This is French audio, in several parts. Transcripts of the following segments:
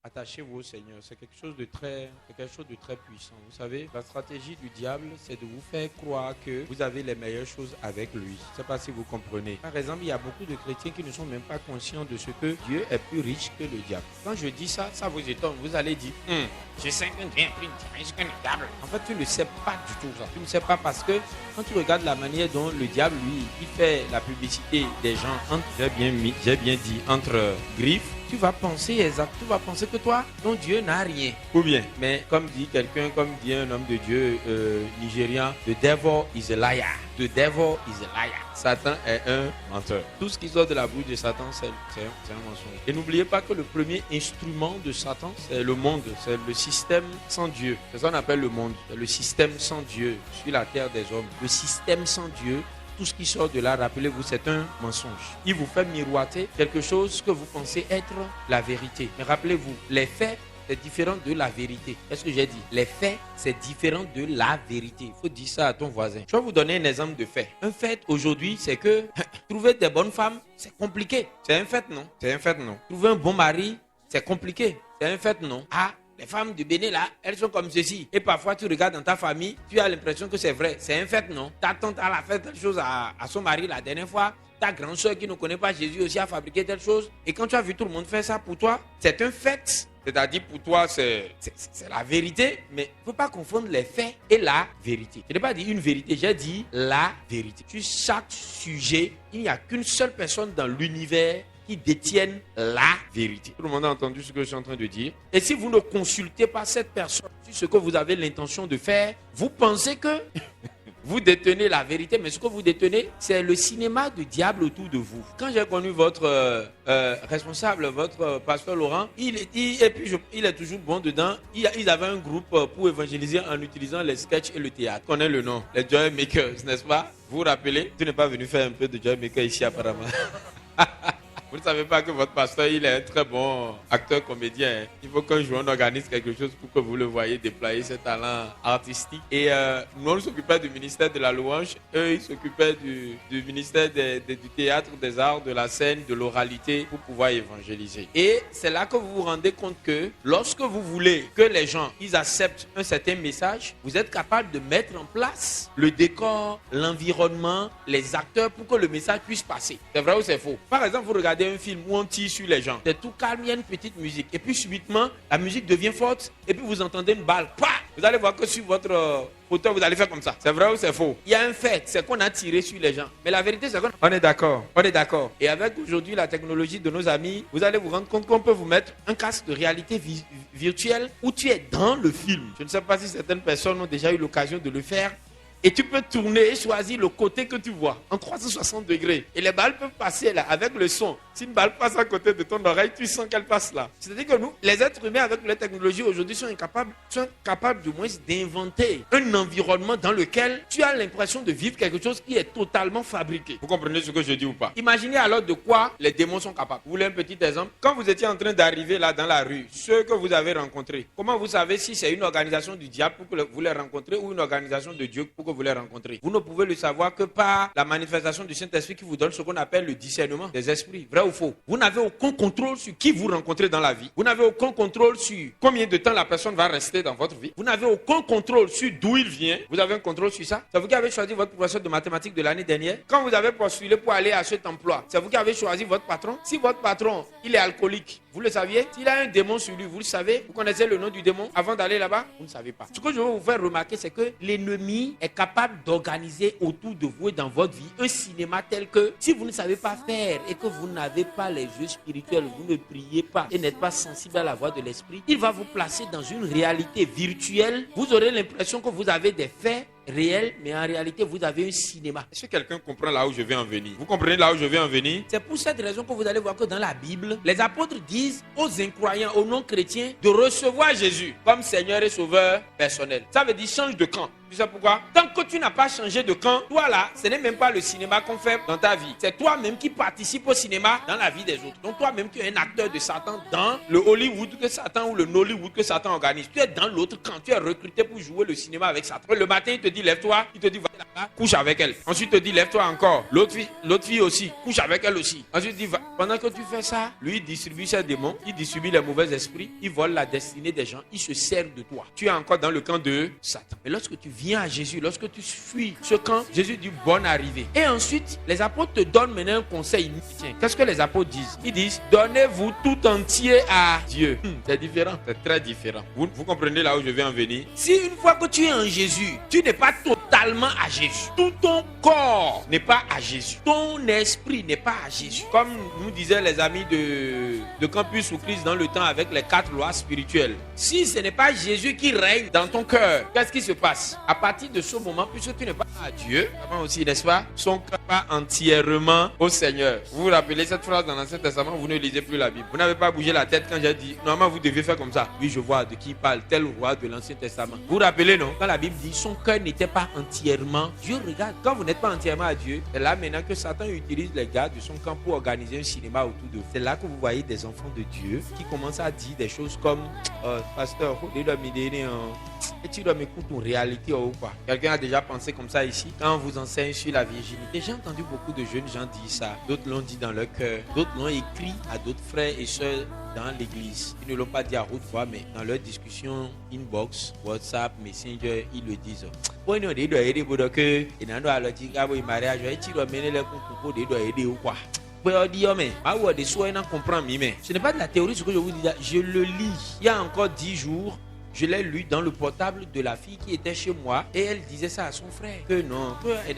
attachez-vous au Seigneur. C'est quelque chose de très puissant. Vous savez, la stratégie du diable, c'est de vous faire croire que vous avez les meilleures choses avec lui. Je ne sais pas si vous comprenez. Par exemple, il y a beaucoup de chrétiens qui ne sont même pas conscients de ce que Dieu est plus riche que le diable. Quand je dis ça, ça vous étonne. Vous allez dire, je sais que Dieu est plus riche que le diable. En fait, tu ne sais pas du tout ça. Tu ne sais pas parce que quand tu regardes la manière dont le diable, lui, il fait la publicité des gens entre, j'ai bien dit, entre griffes, tu vas penser que toi, ton Dieu n'a rien. Ou bien, mais comme dit un homme de Dieu nigérian, the devil is a liar. The devil is a liar. Satan est un menteur. Tout ce qui sort de la bouche de Satan, c'est un mensonge. Et n'oubliez pas que le premier instrument de Satan, c'est le monde, c'est le système sans Dieu. C'est ça qu'on appelle le monde, le système sans Dieu sur la terre des hommes. Le système sans Dieu. Tout ce qui sort de là, rappelez-vous, c'est un mensonge. Il vous fait miroiter quelque chose que vous pensez être la vérité. Mais rappelez-vous, les faits, c'est différent de la vérité. Qu'est-ce que j'ai dit? Les faits, c'est différent de la vérité. Il faut dire ça à ton voisin. Je vais vous donner un exemple de fait. Un fait aujourd'hui, c'est que trouver des bonnes femmes, c'est compliqué. C'est un fait, non? C'est un fait, non? Trouver un bon mari, c'est compliqué. C'est un fait, non? Ah, les femmes de Bénin, là, elles sont comme ceci. Et parfois, tu regardes dans ta famille, tu as l'impression que c'est vrai. C'est un fait, non? Ta tante, elle a fait telle chose à son mari la dernière fois. Ta grande soeur qui ne connaît pas Jésus aussi a fabriqué telle chose. Et quand tu as vu tout le monde faire ça pour toi, c'est un fait. C'est-à-dire pour toi, c'est la vérité. Mais il ne faut pas confondre les faits et la vérité. Je n'ai pas dit une vérité, j'ai dit la vérité. Sur chaque sujet, il n'y a qu'une seule personne dans l'univers qui détiennent la vérité. Tout le monde a entendu ce que je suis en train de dire. Et si vous ne consultez pas cette personne sur ce que vous avez l'intention de faire, vous pensez que vous détenez la vérité, mais ce que vous détenez, c'est le cinéma du diable autour de vous. Quand j'ai connu votre responsable, votre pasteur Laurent, il est toujours bon dedans. Ils avaient un groupe pour évangéliser en utilisant les sketchs et le théâtre. On connaît le nom, les Joy Makers, n'est-ce pas? Vous vous rappelez? Tu n'es pas venu faire un peu de Joy Maker ici apparemment. Vous ne savez pas que votre pasteur, il est un très bon acteur comédien. Il faut qu'un jour on organise quelque chose pour que vous le voyez déployer ses talents artistiques. Et nous, on s'occupait du ministère de la louange. Eux, ils s'occupaient du ministère du théâtre, des arts, de la scène, de l'oralité pour pouvoir évangéliser. Et c'est là que vous vous rendez compte que lorsque vous voulez que les gens ils acceptent un certain message, vous êtes capable de mettre en place le décor, l'environnement, les acteurs pour que le message puisse passer. C'est vrai ou c'est faux? Par exemple, vous regardez un film où on tire sur les gens. C'est tout calme, il y a une petite musique. Et puis subitement, la musique devient forte. Et puis vous entendez une balle. Pah! Vous allez voir que sur votre fauteuil, vous allez faire comme ça. C'est vrai ou c'est faux? Il y a un fait, c'est qu'on a tiré sur les gens. Mais la vérité, c'est qu'on est d'accord. On est d'accord. Et avec aujourd'hui la technologie de nos amis, vous allez vous rendre compte qu'on peut vous mettre un casque de réalité virtuelle où tu es dans le film. Je ne sais pas si certaines personnes ont déjà eu l'occasion de le faire. Et tu peux tourner et choisir le côté que tu vois en 360 degrés. Et les balles peuvent passer là avec le son. Si une balle passe à côté de ton oreille, tu sens qu'elle passe là. C'est-à-dire que nous, les êtres humains avec la technologie aujourd'hui sont capables du moins d'inventer un environnement dans lequel tu as l'impression de vivre quelque chose qui est totalement fabriqué. Vous comprenez ce que je dis ou pas? Imaginez alors de quoi les démons sont capables. Vous voulez un petit exemple? Quand vous étiez en train d'arriver là dans la rue, ceux que vous avez rencontrés, comment vous savez si c'est une organisation du diable pour que vous les rencontrez ou une organisation de Dieu pour que vous les rencontrez? Vous ne pouvez le savoir que par la manifestation du Saint-Esprit qui vous donne ce qu'on appelle le discernement des esprits. Vrai ou faux? Vous n'avez aucun contrôle sur qui vous rencontrez dans la vie. Vous n'avez aucun contrôle sur combien de temps la personne va rester dans votre vie. Vous n'avez aucun contrôle sur d'où il vient. Vous avez un contrôle sur ça? C'est vous qui avez choisi votre professeur de mathématiques de l'année dernière. Quand vous avez postulé pour aller à cet emploi, c'est vous qui avez choisi votre patron. Si votre patron, il est alcoolique, vous le saviez? S'il a un démon sur lui, vous le savez? Vous connaissez le nom du démon avant d'aller là-bas? Vous ne savez pas. Ce que je veux vous faire remarquer, c'est que l'ennemi est capable d'organiser autour de vous et dans votre vie un cinéma tel que si vous ne savez pas faire et que vous n'avez pas les yeux spirituels, vous ne priez pas et n'êtes pas sensible à la voix de l'esprit, il va vous placer dans une réalité virtuelle. Vous aurez l'impression que vous avez des faits réel, mais en réalité, vous avez un cinéma. Est-ce que quelqu'un comprend là où je vais en venir? Vous comprenez là où je vais en venir? C'est pour cette raison que vous allez voir que dans la Bible, les apôtres disent aux incroyants, aux non-chrétiens, de recevoir Jésus comme Seigneur et Sauveur personnel. Ça veut dire change de camp. Tu sais pourquoi? Tant que tu n'as pas changé de camp, toi là, ce n'est même pas le cinéma qu'on fait dans ta vie. C'est toi-même qui participe au cinéma dans la vie des autres. Donc toi-même, tu es un acteur de Satan dans le Hollywood que Satan ou le Nollywood que Satan organise. Tu es dans l'autre camp. Tu es recruté pour jouer le cinéma avec Satan. Le matin, il te dit, lève-toi. Il te dit, là-bas, couche avec elle. Ensuite, te dit, lève-toi encore. L'autre fille aussi, couche avec elle aussi. Ensuite, dit, pendant que tu fais ça, lui, il distribue ses démons, il distribue les mauvais esprits, il vole la destinée des gens, il se sert de toi. Tu es encore dans le camp de Satan. Mais lorsque tu viens à Jésus, lorsque tu fuis ce camp, Jésus dit, bonne arrivée. Et ensuite, les apôtres te donnent maintenant un conseil. Tiens, qu'est-ce que les apôtres disent? Ils disent, donnez-vous tout entier à Dieu. C'est différent, c'est très différent. Vous comprenez là où je vais en venir? Si une fois que tu es en Jésus, tu n'es pas totalement à Jésus. Tout ton corps n'est pas à Jésus. Ton esprit n'est pas à Jésus. Comme nous disaient les amis de Campus ou Christ dans le temps avec les 4 lois spirituelles. Si ce n'est pas Jésus qui règne dans ton cœur, qu'est-ce qui se passe? À partir de ce moment, puisque tu n'es pas à Dieu, avant aussi, n'est-ce pas? Son cœur n'est pas entièrement au Seigneur. Vous vous rappelez cette phrase dans l'Ancien Testament, vous ne lisez plus la Bible. Vous n'avez pas bougé la tête quand j'ai dit, normalement vous devez faire comme ça. Oui, je vois de qui parle, tel roi de l'Ancien Testament. Vous vous rappelez, non? Quand la Bible dit, son cœur n'était pas entièrement. Dieu regarde, quand vous n'êtes pas entièrement à Dieu, c'est là maintenant que Satan utilise les gars de son camp pour organiser un cinéma autour de vous. C'est là que vous voyez des enfants de Dieu qui commencent à dire des choses comme pasteur, et tu dois m'écouter en réalité ou pas. Quelqu'un a déjà pensé comme ça ici quand on vous enseigne sur la virginité. J'ai entendu beaucoup de jeunes gens dire ça. D'autres l'ont dit dans leur cœur. D'autres l'ont écrit à d'autres frères et sœurs dans l'église. Ils ne l'ont pas dit à haute voix, mais dans leur discussion inbox, WhatsApp, Messenger, ils le disent. Bon, non, ils doivent aider pour que et non, alors dire ah oui mariage, tu dois mener les concours, ils doivent aider ou quoi. Ce n'est pas de la théorie ce que je vous dis. Je le lis. Il y a encore 10 jours. Je l'ai lu dans le portable de la fille qui était chez moi et elle disait ça à son frère. Que non, et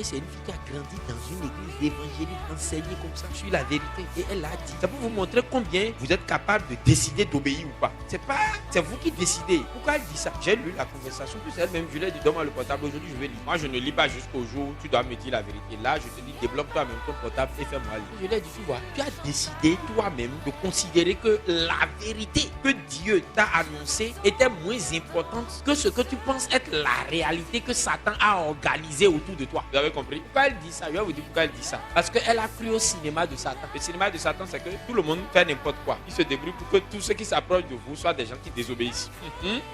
c'est une fille qui a grandi dans une église évangélique enseignée comme ça sur la vérité. Et elle a dit, ça peut vous montrer combien vous êtes capable de décider d'obéir ou pas. C'est vous qui décidez. Pourquoi elle dit ça? J'ai lu la conversation, puis elle-même, je l'ai dit, donne-moi le portable, aujourd'hui je vais lire. Moi je ne lis pas jusqu'au jour où tu dois me dire la vérité. Là je te dis, débloque toi-même ton portable et fais-moi lire. Je l'ai dit, tu vois, tu as décidé toi-même de considérer que la vérité que Dieu t'a annoncé était moins importante que ce que tu penses être la réalité que Satan a organisé autour de toi. Vous avez compris? Pourquoi elle dit ça? Je vais vous dire pourquoi elle dit ça. Parce qu'elle a cru au cinéma de Satan. Le cinéma de Satan, c'est que tout le monde fait n'importe quoi. Il se débrouille pour que tous ceux qui s'approchent de vous soient des gens qui désobéissent.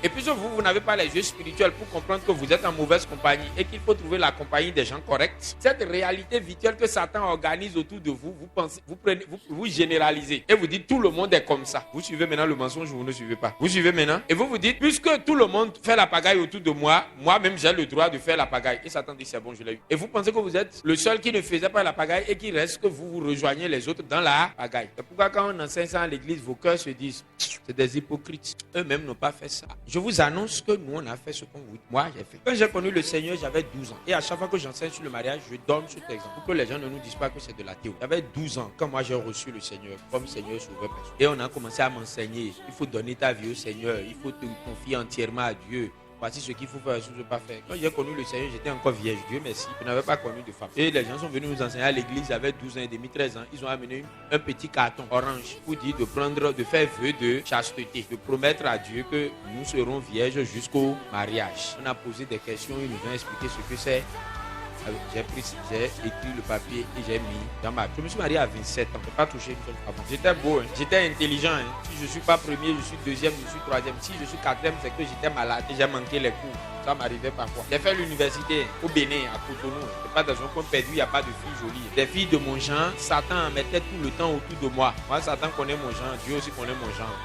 Et puis vous n'avez pas les yeux spirituels pour comprendre que vous êtes en mauvaise compagnie et qu'il faut trouver la compagnie des gens corrects. Cette réalité virtuelle que Satan organise autour de vous, vous pensez, vous généralisez et vous dites tout le monde est comme ça. Vous suivez maintenant le mensonge, vous ne suivez pas. Vous suivez maintenant et vous vous dites puisque tout le monde fait la pagaille autour de moi, moi-même j'ai le droit de faire la pagaille. Et Satan dit c'est bon, je l'ai eu. Et vous pensez que vous êtes le seul qui ne faisait pas la pagaille et qu'il reste que vous rejoignez les autres dans la pagaille. C'est pourquoi quand on enseigne ça à l'église, vos cœurs se disent c'est des hypocrites. Eux-mêmes n'ont pas fait ça. Je vous annonce que nous on a fait ce qu'on vous dit. Moi j'ai fait. Quand j'ai connu le Seigneur, j'avais 12 ans. Et à chaque fois que j'enseigne sur le mariage, je donne cet exemple pour que les gens ne nous disent pas que c'est de la théorie. J'avais 12 ans quand moi j'ai reçu le Seigneur comme Seigneur sauveur personne. Et on a commencé à m'enseigner. Il faut donner ta vie au Seigneur. Il faut te confier entièrement à Dieu. Voici ce qu'il faut faire, ce qu'il ne faut pas faire. Quand j'ai connu le Seigneur, j'étais encore vierge. Dieu merci. Je n'avais pas connu de femme. Et les gens sont venus nous enseigner à l'église avec 12 ans et demi, 13 ans. Ils ont amené un petit carton orange pour dire de faire vœu de chasteté, de promettre à Dieu que nous serons vierges jusqu'au mariage. On a posé des questions, ils nous ont expliqué ce que c'est. J'ai écrit le papier et j'ai mis dans ma... Je me suis marié à 27 ans, je n'ai pas touché une seule avant. J'étais beau, hein. J'étais intelligent. Hein. Si je ne suis pas premier, je suis deuxième, je suis troisième. Si je suis quatrième, c'est que j'étais malade et j'ai manqué les cours. Ça m'arrivait parfois. J'ai fait l'université au Bénin, à Cotonou. C'est pas dans un coin perdu, il n'y a pas de filles jolies. Des filles de mon genre, Satan en mettait tout le temps autour de moi. Moi, Satan connaît mon genre, Dieu aussi connaît mon genre.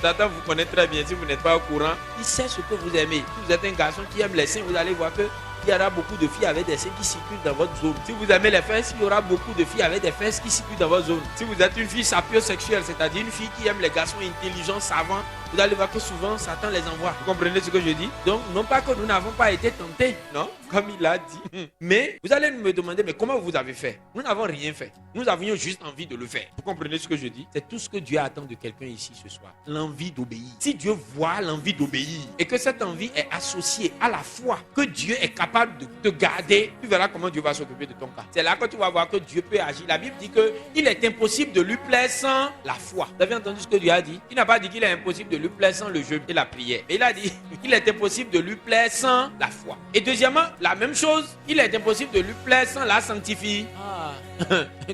Satan vous connaît très bien. Si vous n'êtes pas au courant, il sait ce que vous aimez. Si vous êtes un garçon qui aime les seins, vous allez voir que il y aura beaucoup de filles avec des seins qui circulent dans votre zone. Si vous aimez les fesses, il y aura beaucoup de filles avec des fesses qui circulent dans votre zone. Si vous êtes une fille sapiosexuelle, c'est-à-dire une fille qui aime les garçons intelligents, savants, vous allez voir que souvent Satan les envoie. Vous comprenez ce que je dis? Donc, non pas que nous n'avons pas été tentés, non, comme il a dit. Mais vous allez me demander, mais comment vous avez fait? Nous n'avons rien fait. Nous avions juste envie de le faire. Vous comprenez ce que je dis? C'est tout ce que Dieu attend de quelqu'un ici ce soir. L'envie d'obéir. Si Dieu voit l'envie d'obéir et que cette envie est associée à la foi que Dieu est capable de te garder, tu verras comment Dieu va s'occuper de ton cas. C'est là que tu vas voir que Dieu peut agir. La Bible dit qu'il est impossible de lui plaire sans la foi. Vous avez entendu ce que Dieu a dit? Il n'a pas dit qu'il est impossible de lui plaire sans le jeûne et la prière. Et il a dit qu'il est impossible de lui plaire sans la foi. Et deuxièmement, la même chose, il est impossible de lui plaire sans la sanctifier.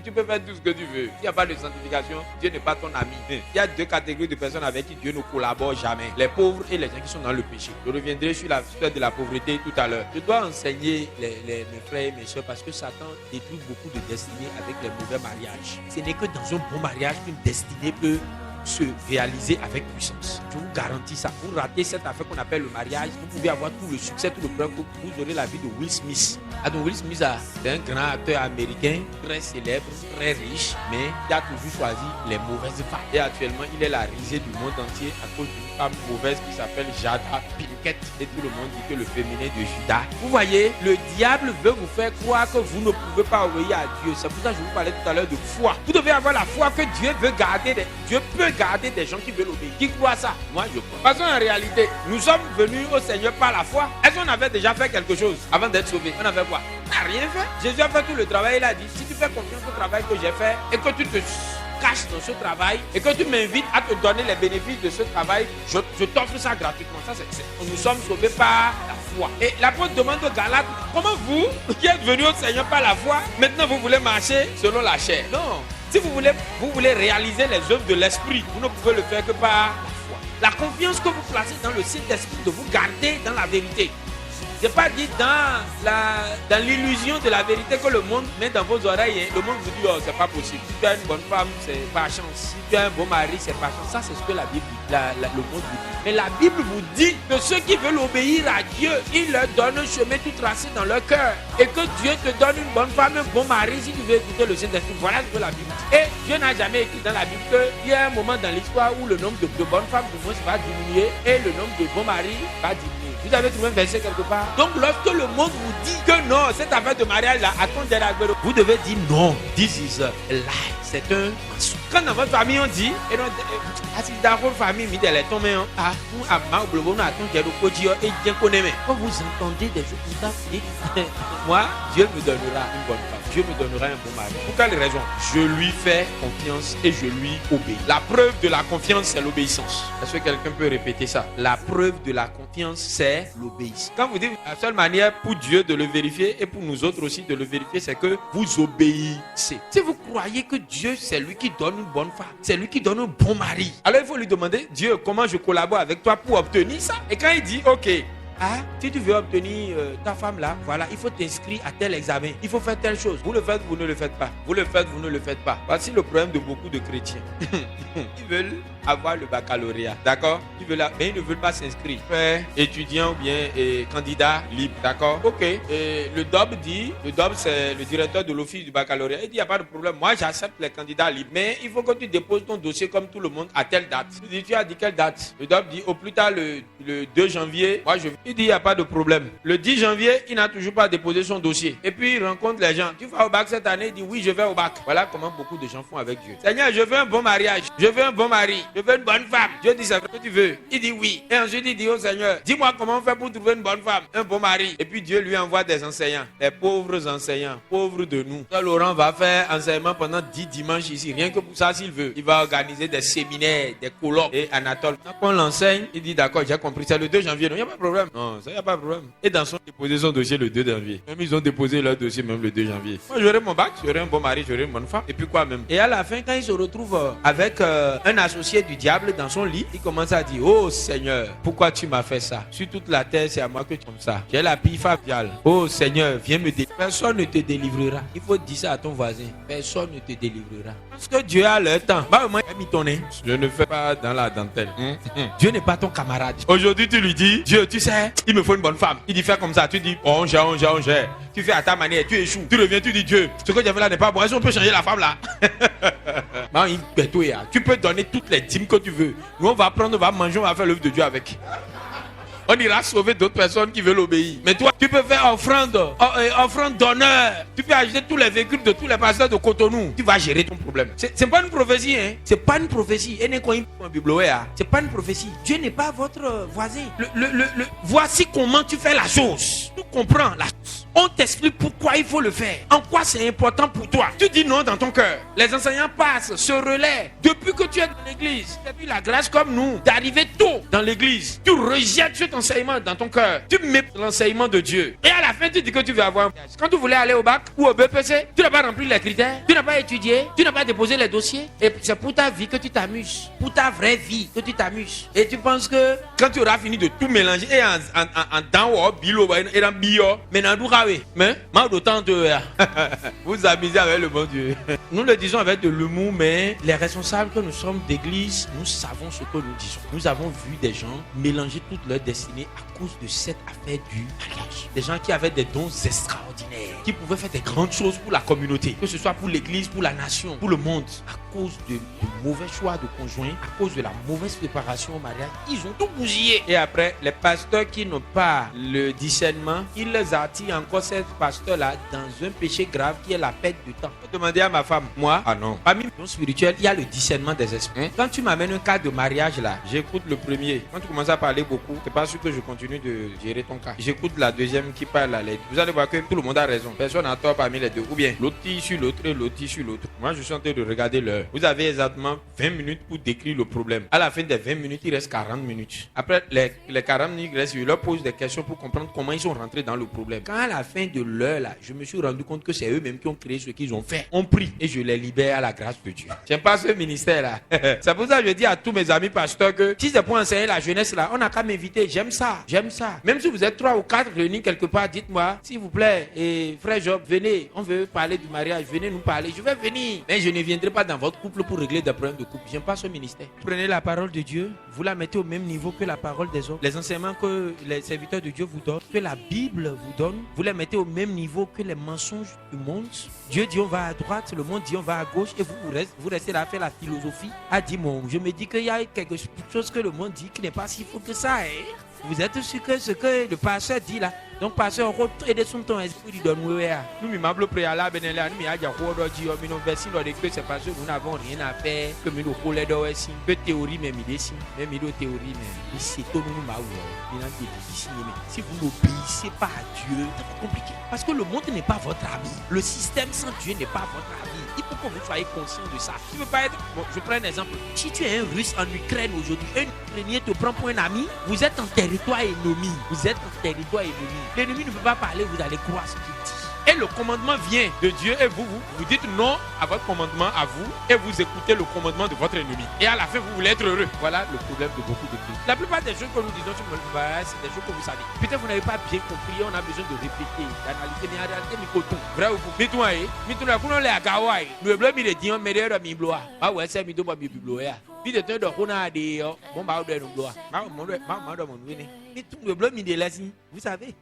Tu peux faire tout ce que tu veux. S'il n'y a pas de sanctification, Dieu n'est pas ton ami. Il y a deux catégories de personnes avec qui Dieu ne collabore jamais. Les pauvres et les gens qui sont dans le péché. Je reviendrai sur la histoire de la pauvreté tout à l'heure. Je dois enseigner mes frères et mes soeurs parce que Satan détruit beaucoup de destinées avec les mauvais mariages. Ce n'est que dans un bon mariage qu'une destinée peut se réaliser avec puissance. Je vous garantis ça. Vous ratez cette affaire qu'on appelle le mariage, vous pouvez avoir tout le succès, tout le problème. Vous aurez la vie de Will Smith. Donc Will Smith, c'est un grand acteur américain, très célèbre, très riche, mais il a toujours choisi les mauvaises femmes. Et actuellement, il est la risée du monde entier à cause d'une femme mauvaise qui s'appelle Jada Pinkett. Et tout le monde dit que le féminin de Judas. Vous voyez, le diable veut vous faire croire que vous ne pouvez pas obéir à Dieu. C'est pour ça que je vous parlais tout à l'heure de foi. Vous devez avoir la foi que Dieu veut garder. Dieu peut garder des gens qui veulent obéir. Qui croient ça? Moi, je crois. Parce qu'en réalité, nous sommes venus au Seigneur par la foi. Est-ce qu'on avait déjà fait quelque chose avant d'être sauvé? On avait quoi? On n'a rien fait. Jésus a fait tout le travail. Il a dit, si tu fais confiance au travail que j'ai fait et que tu te caches dans ce travail et que tu m'invites à te donner les bénéfices de ce travail, je t'offre ça gratuitement. Ça, nous sommes sauvés par la foi. Et l'apôtre demande aux Galates, comment vous, qui êtes venus au Seigneur par la foi, maintenant vous voulez marcher selon la chair? Non. Si vous voulez réaliser les œuvres de l'esprit, vous ne pouvez le faire que par la foi. La confiance que vous placez dans le Saint-Esprit de vous garder dans la vérité. Je n'ai pas dit dans l'illusion de la vérité que le monde met dans vos oreilles. Le monde vous dit, oh, c'est pas possible. Si tu as une bonne femme, c'est pas chance. Si tu as un bon mari, c'est pas chance. Ça, c'est ce que la Bible dit, le monde vous dit. Mais la Bible vous dit que ceux qui veulent obéir à Dieu, il leur donne un chemin tout tracé dans leur cœur. Et que Dieu te donne une bonne femme, un bon mari, si tu veux écouter le Saint-Esprit. Voilà ce que la Bible dit. Et Dieu n'a jamais écrit dans la Bible qu'il y a un moment dans l'histoire où le nombre de bonnes femmes du monde va diminuer et le nombre de bons maris va diminuer. Vous avez trouvé un verset quelque part? Donc lorsque le monde vous dit que non, cette affaire de mariage là, vous devez dire non. This is a lie. C'est un mensonge. Quand dans votre famille on dit, et dans votre famille, quand vous entendez des choses comme ça, vous dites, moi, Dieu me donnera une bonne femme. Dieu me donnera un bon mari. Pour quelle raison? Je lui fais confiance et je lui obéis. La preuve de la confiance, c'est l'obéissance. Est-ce que quelqu'un peut répéter ça? La preuve de la confiance, c'est l'obéissance. Quand vous dites, la seule manière pour Dieu de le vérifier et pour nous autres aussi de le vérifier, c'est que vous obéissez. Si vous croyez que Dieu, c'est lui qui donne une bonne femme, c'est lui qui donne un bon mari, alors il faut lui demander, Dieu, comment je collabore avec toi pour obtenir ça? Et quand il dit, ok, si tu veux obtenir ta femme là, voilà, il faut t'inscrire à tel examen, il faut faire telle chose. Vous le faites, vous ne le faites pas. Vous le faites, vous ne le faites pas. Voici le problème de beaucoup de chrétiens. Ils veulent avoir le baccalauréat, d'accord? Mais ils ne veulent pas s'inscrire. Étudiant ou bien candidat libre, d'accord? Ok. Et le DOB c'est le directeur de l'office du baccalauréat. Il dit, il n'y a pas de problème. Moi, j'accepte les candidats libres. Mais il faut que tu déposes ton dossier comme tout le monde à telle date. Tu as dit quelle date? Le DOB dit, au plus tard le 2 janvier, moi je... Il dit, il n'y a pas de problème. Le 10 janvier, il n'a toujours pas déposé son dossier. Et puis, il rencontre les gens. Tu vas au bac cette année? Il dit, oui, je vais au bac. Voilà comment beaucoup de gens font avec Dieu. Seigneur, je veux un bon mariage. Je veux un bon mari. Je veux une bonne femme. Dieu dit, c'est ce que tu veux. Il dit oui. Et ensuite, il dit au Seigneur, dis-moi comment on fait pour trouver une bonne femme, un bon mari. Et puis, Dieu lui envoie des enseignants. Les pauvres enseignants. Pauvres de nous. Ça, Laurent va faire enseignement pendant 10 dimanches ici. Rien que pour ça, s'il veut. Il va organiser des séminaires, des colloques. Et Anatole, quand on l'enseigne, il dit, d'accord, j'ai compris. C'est le 2 janvier. Non, il n'y a pas de problème. Non, ça, il n'y a pas de problème. Et dans son déposé son dossier le 2 janvier. Même ils ont déposé leur dossier même le 2 janvier. Moi, j'aurai mon bac, j'aurai un bon mari, j'aurai une bonne femme. Et puis quoi même? Et à la fin, quand il se retrouve avec un associé du diable dans son lit, il commence à dire, oh Seigneur, pourquoi tu m'as fait ça? Sur toute la terre, c'est à moi que tu fais ça. J'ai la pile faciale. Oh Seigneur, viens me délivrer. Personne ne te délivrera. Il faut dire ça à ton voisin. Personne ne te délivrera. Parce que Dieu a le temps. Bah, moi, je ne fais pas dans la dentelle. Dieu n'est pas ton camarade. Aujourd'hui, tu lui dis, Dieu, tu sais, il me faut une bonne femme. Il dit, fais comme ça. Tu dis, on gère. Tu fais à ta manière, tu échoues. Tu reviens, tu dis, Dieu, ce que j'ai fait là n'est pas bon. Est-ce qu'on peut changer la femme là? Non, tu peux donner toutes les dîmes que tu veux. Nous, on va prendre, on va manger, on va faire l'œuvre de Dieu avec. On ira sauver d'autres personnes qui veulent obéir. Mais toi, tu peux faire offrande d'honneur. Tu peux acheter tous les véhicules de tous les pasteurs de Cotonou. Tu vas gérer ton problème. C'est pas une prophétie, hein. C'est pas une prophétie. C'est pas une prophétie. Dieu n'est pas votre voisin. Voici comment tu fais la chose. Tu comprends la chose. On t'explique pourquoi il faut le faire. En quoi c'est important pour toi. Tu dis non dans ton cœur. Les enseignants passent, se relaient. Depuis que tu es dans l'église, tu as eu la grâce comme nous d'arriver tôt dans l'église. Tu rejettes cet enseignement dans ton cœur. Tu mets l'enseignement de Dieu. Et à la fin, tu dis que tu veux avoir un mariage. Quand tu voulais aller au bac ou au BPC, tu n'as pas rempli les critères. Tu n'as pas étudié. Tu n'as pas déposé les dossiers. Et c'est pour ta vie que tu t'amuses. Pour ta vraie vie que tu t'amuses. Et tu penses que quand tu auras fini de tout mélanger et en dans bilo et dans bio, maintenant mais mal d'autant de vous amusez avec le bon Dieu. Nous le disons avec de l'humour, mais les responsables que nous sommes d'église, nous savons ce que nous disons. Nous avons vu des gens mélanger toute leur destinée à cause de cette affaire du mariage. Des gens qui avaient des dons extraordinaires, qui pouvaient faire des grandes choses pour la communauté, que ce soit pour l'église, pour la nation, pour le monde. À cause de mauvais choix de conjoints, à cause de la mauvaise préparation au mariage, ils ont tout bousillé. Et après, les pasteurs qui n'ont pas le discernement, ils les attirent encore ces pasteurs-là dans un péché grave qui est la perte de temps. Je vais demander à ma femme, moi, ah non. Parmi les dons spirituels, il y a le discernement des esprits. Quand tu m'amènes un cas de mariage là, j'écoute le premier. Quand tu commences à parler beaucoup, c'est pas sûr que je continue de gérer ton cas. J'écoute la deuxième qui parle à l'aide. Vous allez voir que tout le monde a raison. Personne n'a tort parmi les deux. Ou bien l'autre tire sur l'autre et l'autre tire sur l'autre. Moi, je suis en train de regarder l'heure. Vous avez exactement 20 minutes pour décrire le problème. À la fin des 20 minutes, il reste 40 minutes. Après les 40 minutes, je leur pose des questions pour comprendre comment ils sont rentrés dans le problème. Quand à la fin de l'heure là, je me suis rendu compte que c'est eux-mêmes qui ont créé ce qu'ils ont fait. On prie et je les libère à la grâce de Dieu. J'aime pas ce ministère là. C'est pour ça que je dis à tous mes amis pasteurs que si c'est pour enseigner la jeunesse là, on n'a qu'à m'inviter. J'aime ça. J'aime ça. Même si vous êtes 3 ou 4 réunis quelque part, dites-moi, s'il vous plaît, et frère Job, venez, on veut parler du mariage, venez nous parler. Je vais venir. Mais je ne viendrai pas dans votre couple pour régler des problèmes de couple. J'aime pas ce ministère. Prenez la parole de Dieu, vous la mettez au même niveau que la parole des autres. Les enseignements que les serviteurs de Dieu vous donnent, que la Bible vous donne, vous les mettez au même niveau que les mensonges du monde. Dieu dit on va à droite, le monde dit on va à gauche et vous restez là à faire la philosophie. A dit bon, je me dis qu'il y a quelque chose que le monde dit qui n'est pas si faux que ça. Vous êtes sûr que ce que le pasteur dit là, donc pasteur aider son ton esprit du donne nous m'immable préalable nous m'y a dit nous versi que c'est parce que nous n'avons rien à faire que nous collons dans aussi que théorie même idée même idée théorie mais c'est tout nous si vous n'obéissez pas à Dieu c'est compliqué parce que le monde n'est pas votre ami, le système sans Dieu n'est pas votre ami. Il faut que vous soyez conscient de ça. Tu ne veux pas être... Bon, je prends un exemple. Si tu es un Russe en Ukraine aujourd'hui, un Ukrainien te prend pour un ami, vous êtes en territoire ennemi. Vous êtes en territoire ennemi. L'ennemi ne peut pas parler, vous allez croire ce qu'il dit. Et le commandement vient de Dieu et vous dites non à votre commandement à vous et vous écoutez le commandement de votre ennemi. Et à la fin, vous voulez être heureux. Voilà le problème de beaucoup de Christians. La plupart des choses que nous disons sur le mariage, c'est des choses que vous savez. Peut-être vous n'avez pas bien compris, on a besoin de répéter, d'analyser. Mais en réalité, Mikoton, vrai ou faux? Mitoua, nous les agawai, nous blâmons les dions, mais les remis blois. Ah ouais, c'est Mito Babi Bibloya. Puis de temps on a des bon bah de nous blois. Vous savez,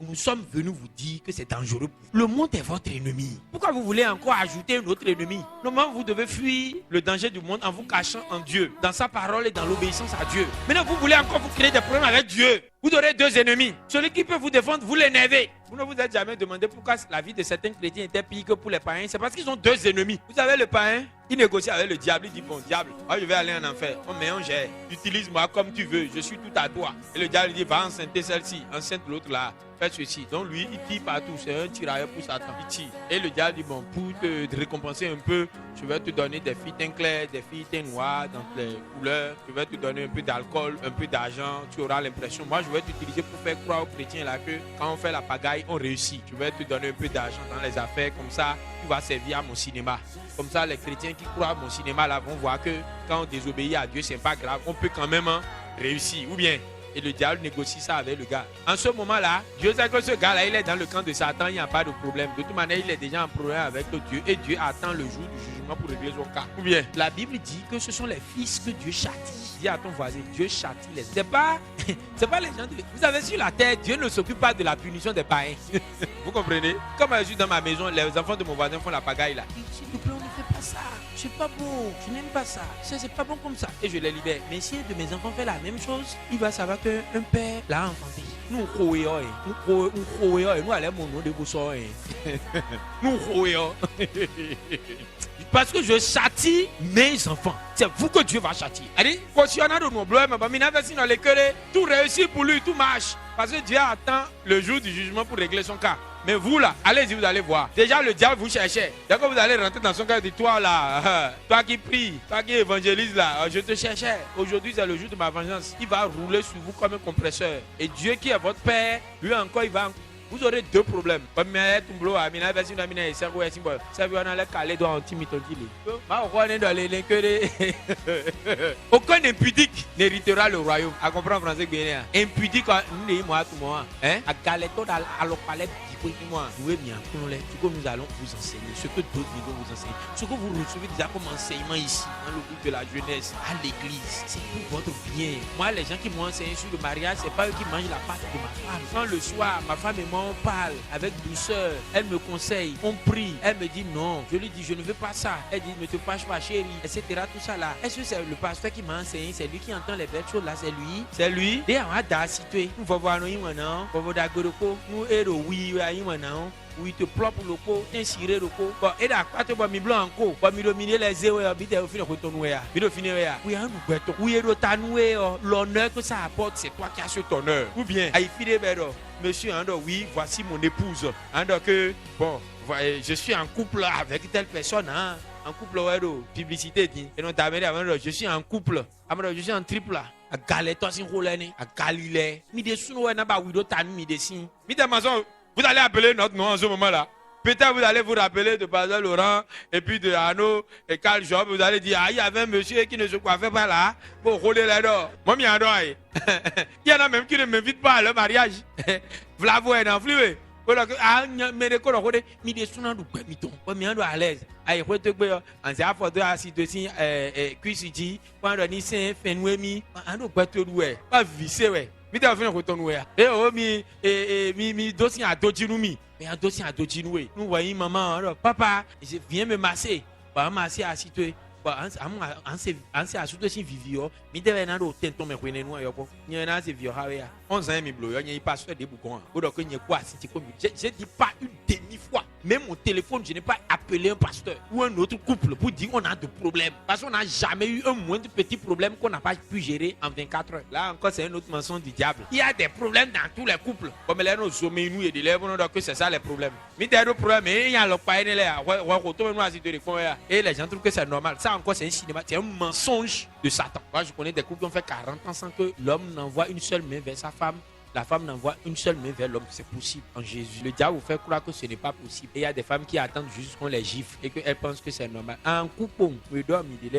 nous sommes venus vous dire que c'est dangereux. Le monde est votre ennemi. Pourquoi vous voulez encore ajouter un autre ennemi? Normalement, vous devez fuir le danger du monde en vous cachant en Dieu, dans sa parole et dans l'obéissance à Dieu. Maintenant, vous voulez encore vous créer des problèmes avec Dieu. Vous aurez 2 ennemis. Celui qui peut vous défendre, vous l'énervez. Vous ne vous êtes jamais demandé pourquoi la vie de certains chrétiens était pire que pour les païens. C'est parce qu'ils ont 2 ennemis. Vous savez, le païen, il négocie avec le diable. Il dit, bon, diable, je vais aller en enfer. Oh, mais on gère. Utilise-moi comme tu veux. Je suis tout à toi. Et le diable dit, va enceinter celle-ci. Enceinte l'autre là. Fais ceci. Donc lui, il tire partout. C'est un tirailleur pour Satan. Il tire. Et le diable dit, bon, pour te récompenser un peu, je vais te donner des filles teintes claires, des filles teintes noires, dans les couleurs. Je vais te donner un peu d'alcool, un peu d'argent. Tu auras l'impression. Moi, je vais t'utiliser pour faire croire aux chrétiens là que quand on fait la pagaille, on réussit. Je vais te donner un peu d'argent dans les affaires. Comme ça, tu vas servir à mon cinéma. Comme ça, les chrétiens qui croient à mon cinéma là vont voir que quand on désobéit à Dieu, c'est pas grave. On peut quand même réussir. Ou bien, et le diable négocie ça avec le gars. En ce moment-là, Dieu sait que ce gars-là, il est dans le camp de Satan, il n'y a pas de problème. De toute manière, il est déjà en problème avec Dieu et Dieu attend le jour du jugement pour régler son cas. Ou bien, la Bible dit que ce sont les fils que Dieu châtie. Dis à ton voisin, Dieu châtie les... C'est pas les gens de... Vous savez, sur la terre, Dieu ne s'occupe pas de la punition des païens. Vous comprenez? Comme je suis dans ma maison, les enfants de mon voisin font la pagaille là. S'il te plaît, on ne fait pas pas ça. C'est pas bon. Je n'aime pas ça. C'est pas bon comme ça. Et je les libère. Mais si un de mes enfants fait la même chose, il va savoir qu'un père l'a enfanté. Nous croyons. Nous allons mon nom de Bousson. Nous croyons. Parce que je châtie mes enfants. C'est vous que Dieu va châtier. Allez, tout réussit pour lui, tout marche. Parce que Dieu attend le jour du jugement pour régler son cas. Mais vous là, allez-y, vous allez voir. Déjà, le diable vous cherchait. Dès que vous allez rentrer dans son cas, dit toi là, toi qui prie, toi qui évangélise là, je te cherchais. Aujourd'hui, c'est le jour de ma vengeance. Il va rouler sur vous comme un compresseur. Et Dieu qui est votre Père, lui encore, il va... Vous aurez deux problèmes. Aucun impudique n'héritera le royaume. À comprendre français bien. Impudique, nous allons vous enseigner ce que d'autres vont vous enseigner. Ce que vous recevez déjà comme enseignement ici, dans le groupe de la jeunesse, à l'église, c'est pour votre bien. Moi, les gens qui m'ont enseigné sur le mariage, c'est pas eux qui mangent la pâte de ma femme. Quand le soir, ma femme et moi on parle avec douceur, elle me conseille, on prie, elle me dit non. Je lui dis je ne veux pas ça. Elle dit ne te fâche pas chérie, etc. Tout ça là. Est-ce que c'est le pasteur qui m'a enseigné? C'est lui qui entend les belles choses là, c'est lui. C'est lui. Et on a d'acitué. Nous va voir nous non. Nous d'agoroko. Nous héros oui non. Oui, te plop pour le co, t'insirer le co. Bon, et là, quand tu vas mi blanc en co, va mi dominer les zéros, mi te finir retourner à. Mi finir à. Oui, un nous oui, et rotanoué, l'honneur que ça apporte, c'est toi qui as cet honneur. Ou bien, aïe, file béro. Monsieur, oui, voici mon épouse. Que, bon, je suis en couple avec telle personne, hein. En couple, publicité, et non, je suis en couple. Je suis en triple. À Galéton, c'est Rolene, à Galilée. Mi de sous, n'a pas ouïdo tan, mi de si. Mi de maison. Vous allez appeler notre nom en ce moment-là. Peut-être vous allez vous rappeler de Pasteur Laurent et puis de Arnaud et Carl Job. Vous allez dire, il y avait un monsieur qui ne se coiffait pas là pour rouler les dents. Moi, il y en a même qui ne m'invitent pas à leur mariage. Vous l'avouez, non, flué. Mais de quoi on a mis des sous dans le miton. On est à l'aise. Aïe, on s'est affordé à situation QCG. On a dit c'est Fenouemi. On a pas tout doué. Pas vissé, ouais. Mi te fin retourner. Mi dossier à Dojinumi. Mais un dossier à Dojinoué. Nous voyons maman, papa, je viens me masser. Bah masser à situer. Bah on s'est assuré si vivio. Mi devait n'aller au tenton me connaître nous yopo. Ni un assez vieux hawa. 11 ans mi bloyo, ni pas sur des boucons. Ou donc ni quoi si comme je dis pas une demi-fois. Même mon téléphone, je n'ai pas appelé un pasteur ou un autre couple pour dire qu'on a de problèmes. Parce qu'on n'a jamais eu un moindre petit problème qu'on n'a pas pu gérer en 24 heures. Là encore, c'est une autre mensonge du diable. Il y a des problèmes dans tous les couples. Comme les nos sommet nous et des lèvres, on que c'est ça les problèmes. Mais des problèmes, il y a le pain et les gens trouvent que c'est normal. Ça encore, c'est un cinéma, c'est un mensonge de Satan. Moi, je connais des couples qui ont fait 40 ans sans que l'homme n'envoie une seule main vers sa femme. La femme n'envoie une seule main vers l'homme. C'est possible en Jésus. Le diable vous fait croire que ce n'est pas possible. Et il y a des femmes qui attendent juste qu'on les gifle et qu'elles pensent que c'est normal. En coupon, me donne des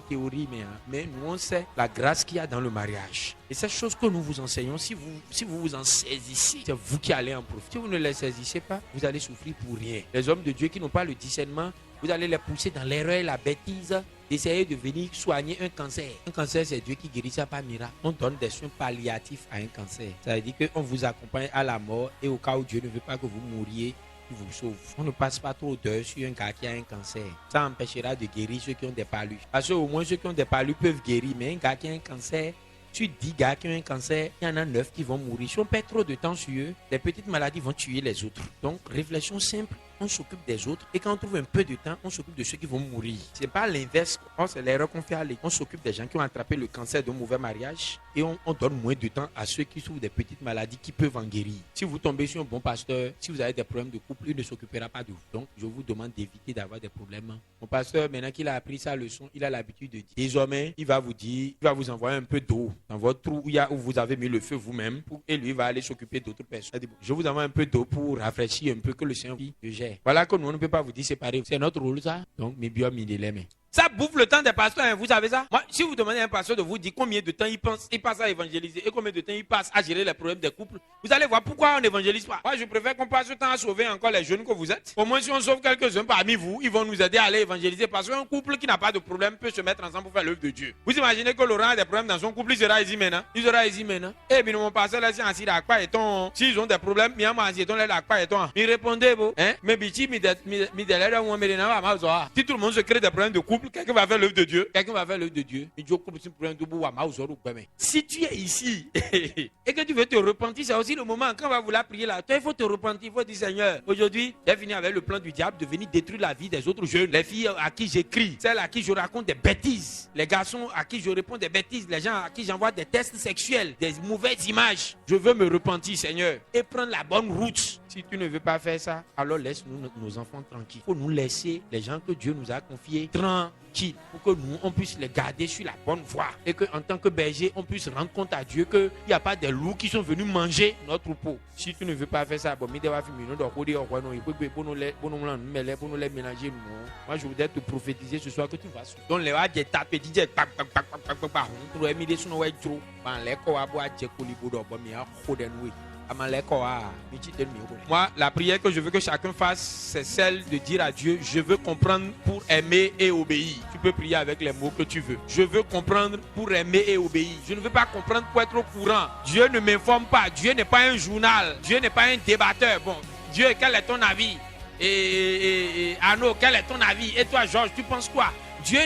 théories, mais nous on sait la grâce qu'il y a dans le mariage. Et cette chose que nous vous enseignons, si vous vous en saisissez, c'est vous qui allez en profiter. Si vous ne les saisissez pas, vous allez souffrir pour rien. Les hommes de Dieu qui n'ont pas le discernement, vous allez les pousser dans l'erreur et la bêtise d'essayer de venir soigner un cancer. Un cancer, c'est Dieu qui guérit ça par miracle. On donne des soins palliatifs à un cancer. Ça veut dire qu'on vous accompagne à la mort et au cas où Dieu ne veut pas que vous mouriez, il vous sauve. On ne passe pas trop d'heures sur un gars qui a un cancer. Ça empêchera de guérir ceux qui ont des palus. Parce qu'au moins ceux qui ont des palus peuvent guérir, mais un gars qui a un cancer, sur 10 gars qui ont un cancer, il y en a 9 qui vont mourir. Si on perd trop de temps sur eux, les petites maladies vont tuer les autres. Donc, réflexion simple, on s'occupe des autres. Et quand on trouve un peu de temps, on s'occupe de ceux qui vont mourir. C'est pas l'inverse. C'est l'erreur qu'on fait aller. On s'occupe des gens qui ont attrapé le cancer d'un mauvais mariage. Et on donne moins de temps à ceux qui souffrent des petites maladies qui peuvent en guérir. Si vous tombez sur un bon pasteur, si vous avez des problèmes de couple, il ne s'occupera pas de vous. Donc, je vous demande d'éviter d'avoir des problèmes. Mon pasteur, maintenant qu'il a appris sa leçon, il a l'habitude de dire. Désormais, il va vous dire, il va vous envoyer un peu d'eau dans votre trou où vous avez mis le feu vous-même. Et lui va aller s'occuper d'autres personnes. Je vous envoie un peu d'eau pour rafraîchir un peu que le Seigneur le gère. Voilà que nous, on ne peut pas vous dire séparer. C'est notre rôle, ça. Donc, mes bio, mes délais. Ça bouffe le temps des pasteurs, hein, vous savez ça? Moi, si vous demandez à un pasteur de vous dire combien de temps il passe à évangéliser et combien de temps il passe à gérer les problèmes des couples, vous allez voir pourquoi on n'évangélise pas. Moi, je préfère qu'on passe le temps à sauver encore les jeunes que vous êtes. Au moins, si on sauve quelques-uns parmi vous, ils vont nous aider à aller évangéliser parce qu'un couple qui n'a pas de problème peut se mettre ensemble pour faire l'œuvre de Dieu. Vous imaginez que Laurent a des problèmes dans son couple, il sera ici maintenant. Il sera ici maintenant. Eh bien, mon pasteur là, c'est assis à quoi est-on? S'ils ont des problèmes, bien, moi, assis là, à quoi est-on? Il répondait, bon, hein? Mais si tout le monde se crée des problèmes de couple, quelqu'un va faire l'œuvre de Dieu. Quelqu'un va faire l'œuvre de Dieu. Si tu es ici et que tu veux te repentir, c'est aussi le moment quand on va vouloir prier là. Toi, il faut te repentir, il faut dire Seigneur, aujourd'hui, j'ai fini avec le plan du diable de venir détruire la vie des autres jeunes. Les filles à qui j'écris, celles à qui je raconte des bêtises, les garçons à qui je réponds des bêtises, les gens à qui j'envoie des tests sexuels, des mauvaises images. Je veux me repentir, Seigneur, et prendre la bonne route. Si tu ne veux pas faire ça, alors laisse-nous nos enfants tranquilles. Il faut nous laisser les gens que Dieu nous a confiés tranquilles pour que nous, on puisse les garder sur la bonne voie. Et qu'en tant que berger, on puisse rendre compte à Dieu qu'il n'y a pas des loups qui sont venus manger notre troupeau. Si tu ne veux pas faire ça, moi je voudrais te prophétiser ce soir que tu vas souffrir. Donc les va dire taper, dire moi, la prière que je veux que chacun fasse, c'est celle de dire à Dieu, je veux comprendre pour aimer et obéir. Tu peux prier avec les mots que tu veux. Je veux comprendre pour aimer et obéir. Je ne veux pas comprendre pour être au courant. Dieu ne m'informe pas. Dieu n'est pas un journal. Dieu n'est pas un débatteur. Bon, Dieu, quel est ton avis? Et Arnaud, quel est ton avis? Et toi, Georges, tu penses quoi? Dieu,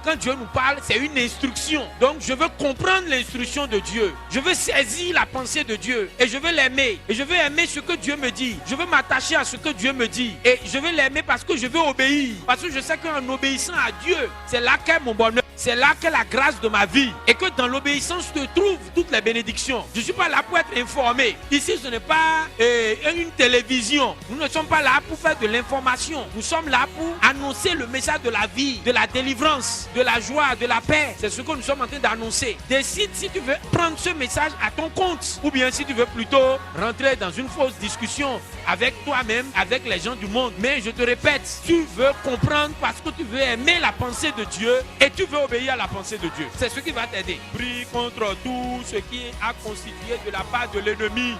quand Dieu nous parle, c'est une instruction. Donc, je veux comprendre l'instruction de Dieu. Je veux saisir la pensée de Dieu. Et je veux l'aimer. Et je veux aimer ce que Dieu me dit. Je veux m'attacher à ce que Dieu me dit. Et je veux l'aimer parce que je veux obéir. Parce que je sais qu'en obéissant à Dieu, c'est là qu'est mon bonheur. C'est là qu'est la grâce de ma vie. Et que dans l'obéissance se trouvent toutes les bénédictions. Je ne suis pas là pour être informé. Ici, ce n'est pas une télévision. Nous ne sommes pas là pour faire de l'information. Nous sommes là pour annoncer le message de la vie, de la délivrance, de la joie, de la paix. C'est ce que nous sommes en train d'annoncer. Décide si tu veux prendre ce message à ton compte. Ou bien si tu veux plutôt rentrer dans une fausse discussion avec toi-même, avec les gens du monde. Mais je te répète, tu veux comprendre parce que tu veux aimer la pensée de Dieu et tu veux obéir à la pensée de Dieu. C'est ce qui va t'aider. Prie contre tout ce qui a constitué de la part de l'ennemi.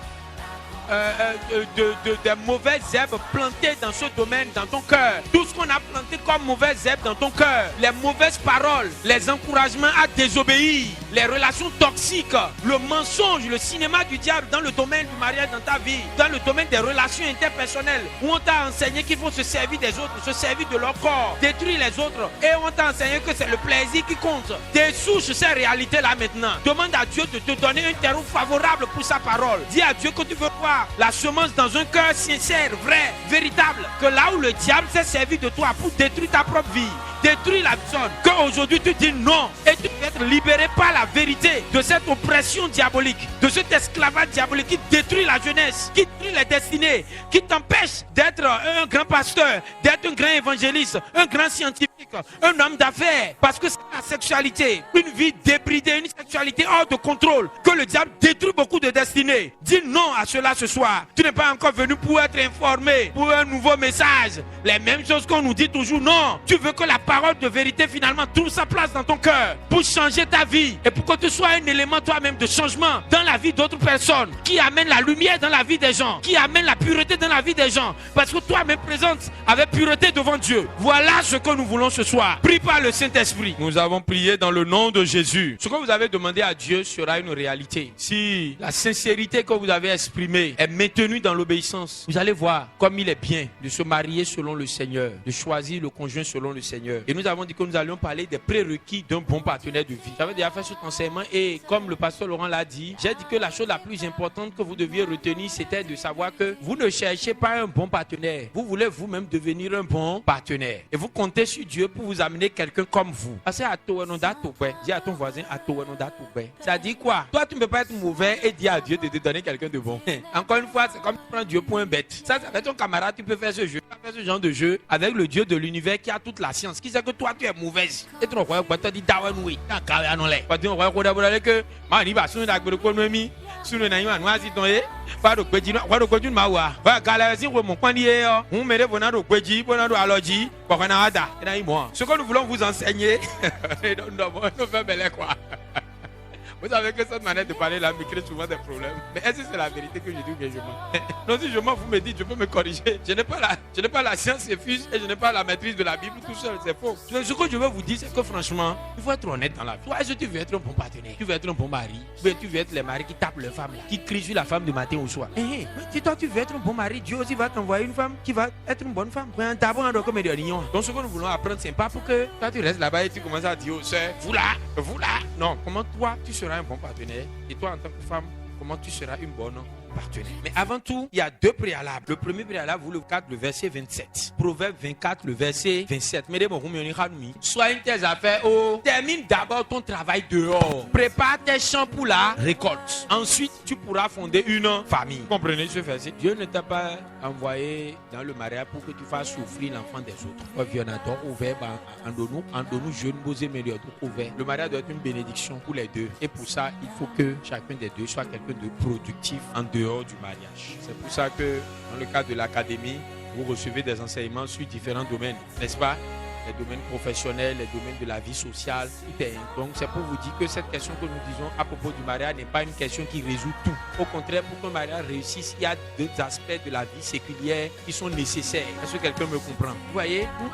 Des mauvaises herbes plantées dans ce domaine, dans ton cœur. Tout ce qu'on a planté comme mauvaises herbes dans ton cœur, les mauvaises paroles, les encouragements à désobéir, les relations toxiques, le mensonge, le cinéma du diable dans le domaine du mariage dans ta vie, dans le domaine des relations interpersonnelles, où on t'a enseigné qu'il faut se servir des autres, se servir de leur corps, détruire les autres, et on t'a enseigné que c'est le plaisir qui compte. Dessouche ces réalités-là maintenant. Demande à Dieu de te donner un terreau favorable pour sa parole. Dis à Dieu que tu veux voir la semence dans un cœur sincère, vrai, véritable. Que là où le diable s'est servi de toi pour détruire ta propre vie, détruire la personne, qu'aujourd'hui tu dis non et tu peux être libéré par la vérité de cette oppression diabolique, de cet esclavage diabolique qui détruit la jeunesse, qui détruit les destinées, qui t'empêche d'être un grand pasteur, d'être un grand évangéliste, un grand scientifique, un homme d'affaires. Parce que c'est la sexualité, une vie débridée, une sexualité hors de contrôle, que le diable détruit beaucoup de destinées. Dis non à cela ce soir. Tu n'es pas encore venu pour être informé, pour un nouveau message. Les mêmes choses qu'on nous dit toujours. Non, tu veux que la parole de vérité finalement trouve sa place dans ton cœur pour changer ta vie et pour que tu sois un élément toi-même de changement dans la vie d'autres personnes, qui amène la lumière dans la vie des gens, qui amène la pureté dans la vie des gens, parce que toi-même présente avec pureté devant Dieu. Voilà ce que nous voulons ce soir. Prie par le Saint-Esprit. Nous avons prié dans le nom de Jésus. Ce que vous avez demandé à Dieu sera une réalité. Si la sincérité que vous avez exprimée est maintenue dans l'obéissance, vous allez voir comme il est bien de se marier selon le Seigneur, de choisir le conjoint selon le Seigneur. Et nous avons dit que nous allions parler des prérequis d'un bon partenaire de vie. J'avais déjà fait cet enseignement et comme le pasteur Laurent l'a dit, j'ai dit que la chose la plus importante que vous deviez retenir, c'était de savoir que vous ne cherchez pas un bon partenaire. Vous voulez vous-même devenir un bon partenaire. Et vous comptez sur Dieu pour vous amener quelqu'un comme vous. Dis à ton voisin, ça dit quoi? Toi, tu ne peux pas être mauvais et dire à Dieu de te donner quelqu'un de bon. Encore une fois, c'est comme tu prends Dieu pour un bête. Ça va être ton camarade, tu peux faire ce jeu. faire ce genre de jeu avec le Dieu de l'univers qui a toute la science, qui sait que toi tu es mauvaise. Et tu ne crois pas, tu dis Dawanoué, tu as carré à non l'air. Tu ne crois pas que Mani va sur une agbe de Konomi, sur une naïma, noisi ton é, pas de Pédino, pas de Kodun Mawa, va Galasi ou mon Pandier, on met Bonado Pédi, Bonado Alogi, Boranada, et naïmo. Ce que nous voulons vous enseigner, nous fait belle quoi. Vous savez que cette manière de parler là me crée souvent des problèmes. Mais est-ce que c'est la vérité que je dis ou bien je mens? Non, si je mens, vous me dites, je peux me corriger. Je n'ai pas la science infuse et je n'ai pas la maîtrise de la Bible tout seul, c'est faux. Ce que je veux vous dire, c'est que franchement, il faut être honnête dans la vie. Toi, est-ce que tu veux être un bon partenaire? Tu veux être un bon mari? Ou bien tu veux être les maris qui tapent leur femme là, qui crient sur la femme du matin au soir? Si toi tu veux être un bon mari, Dieu aussi va t'envoyer une femme qui va être une bonne femme. Donc ce que nous voulons apprendre, c'est pas pour que toi tu restes là-bas et tu commences à dire aux soeurs, vous là. Non, comment toi tu seras un bon partenaire et toi en tant que femme, comment tu seras une bonne partenaire. Mais avant tout, il y a deux préalables. Le premier préalable, vous le 4, le verset 27. Proverbe 24, le verset 27. Sois tes affaires, termine d'abord ton travail dehors. Prépare tes champs pour la récolte. Ensuite, tu pourras fonder une famille. Vous comprenez ce verset? Dieu ne t'a pas envoyé dans le mariage pour que tu fasses souffrir l'enfant des autres. Le mariage doit être une bénédiction pour les deux. Et pour ça, il faut que chacun des deux soit quelqu'un de productif en dehors du mariage. C'est pour ça que dans le cadre de l'académie, vous recevez des enseignements sur différents domaines, n'est-ce pas? Les domaines professionnels, les domaines de la vie sociale, tout est. Donc c'est pour vous dire que cette question que nous disons à propos du mariage n'est pas une question qui résout tout. Au contraire, pour qu'un mariage réussisse, il y a deux aspects de la vie séculière qui sont nécessaires. Est-ce que quelqu'un me comprend? Vous voyez, nous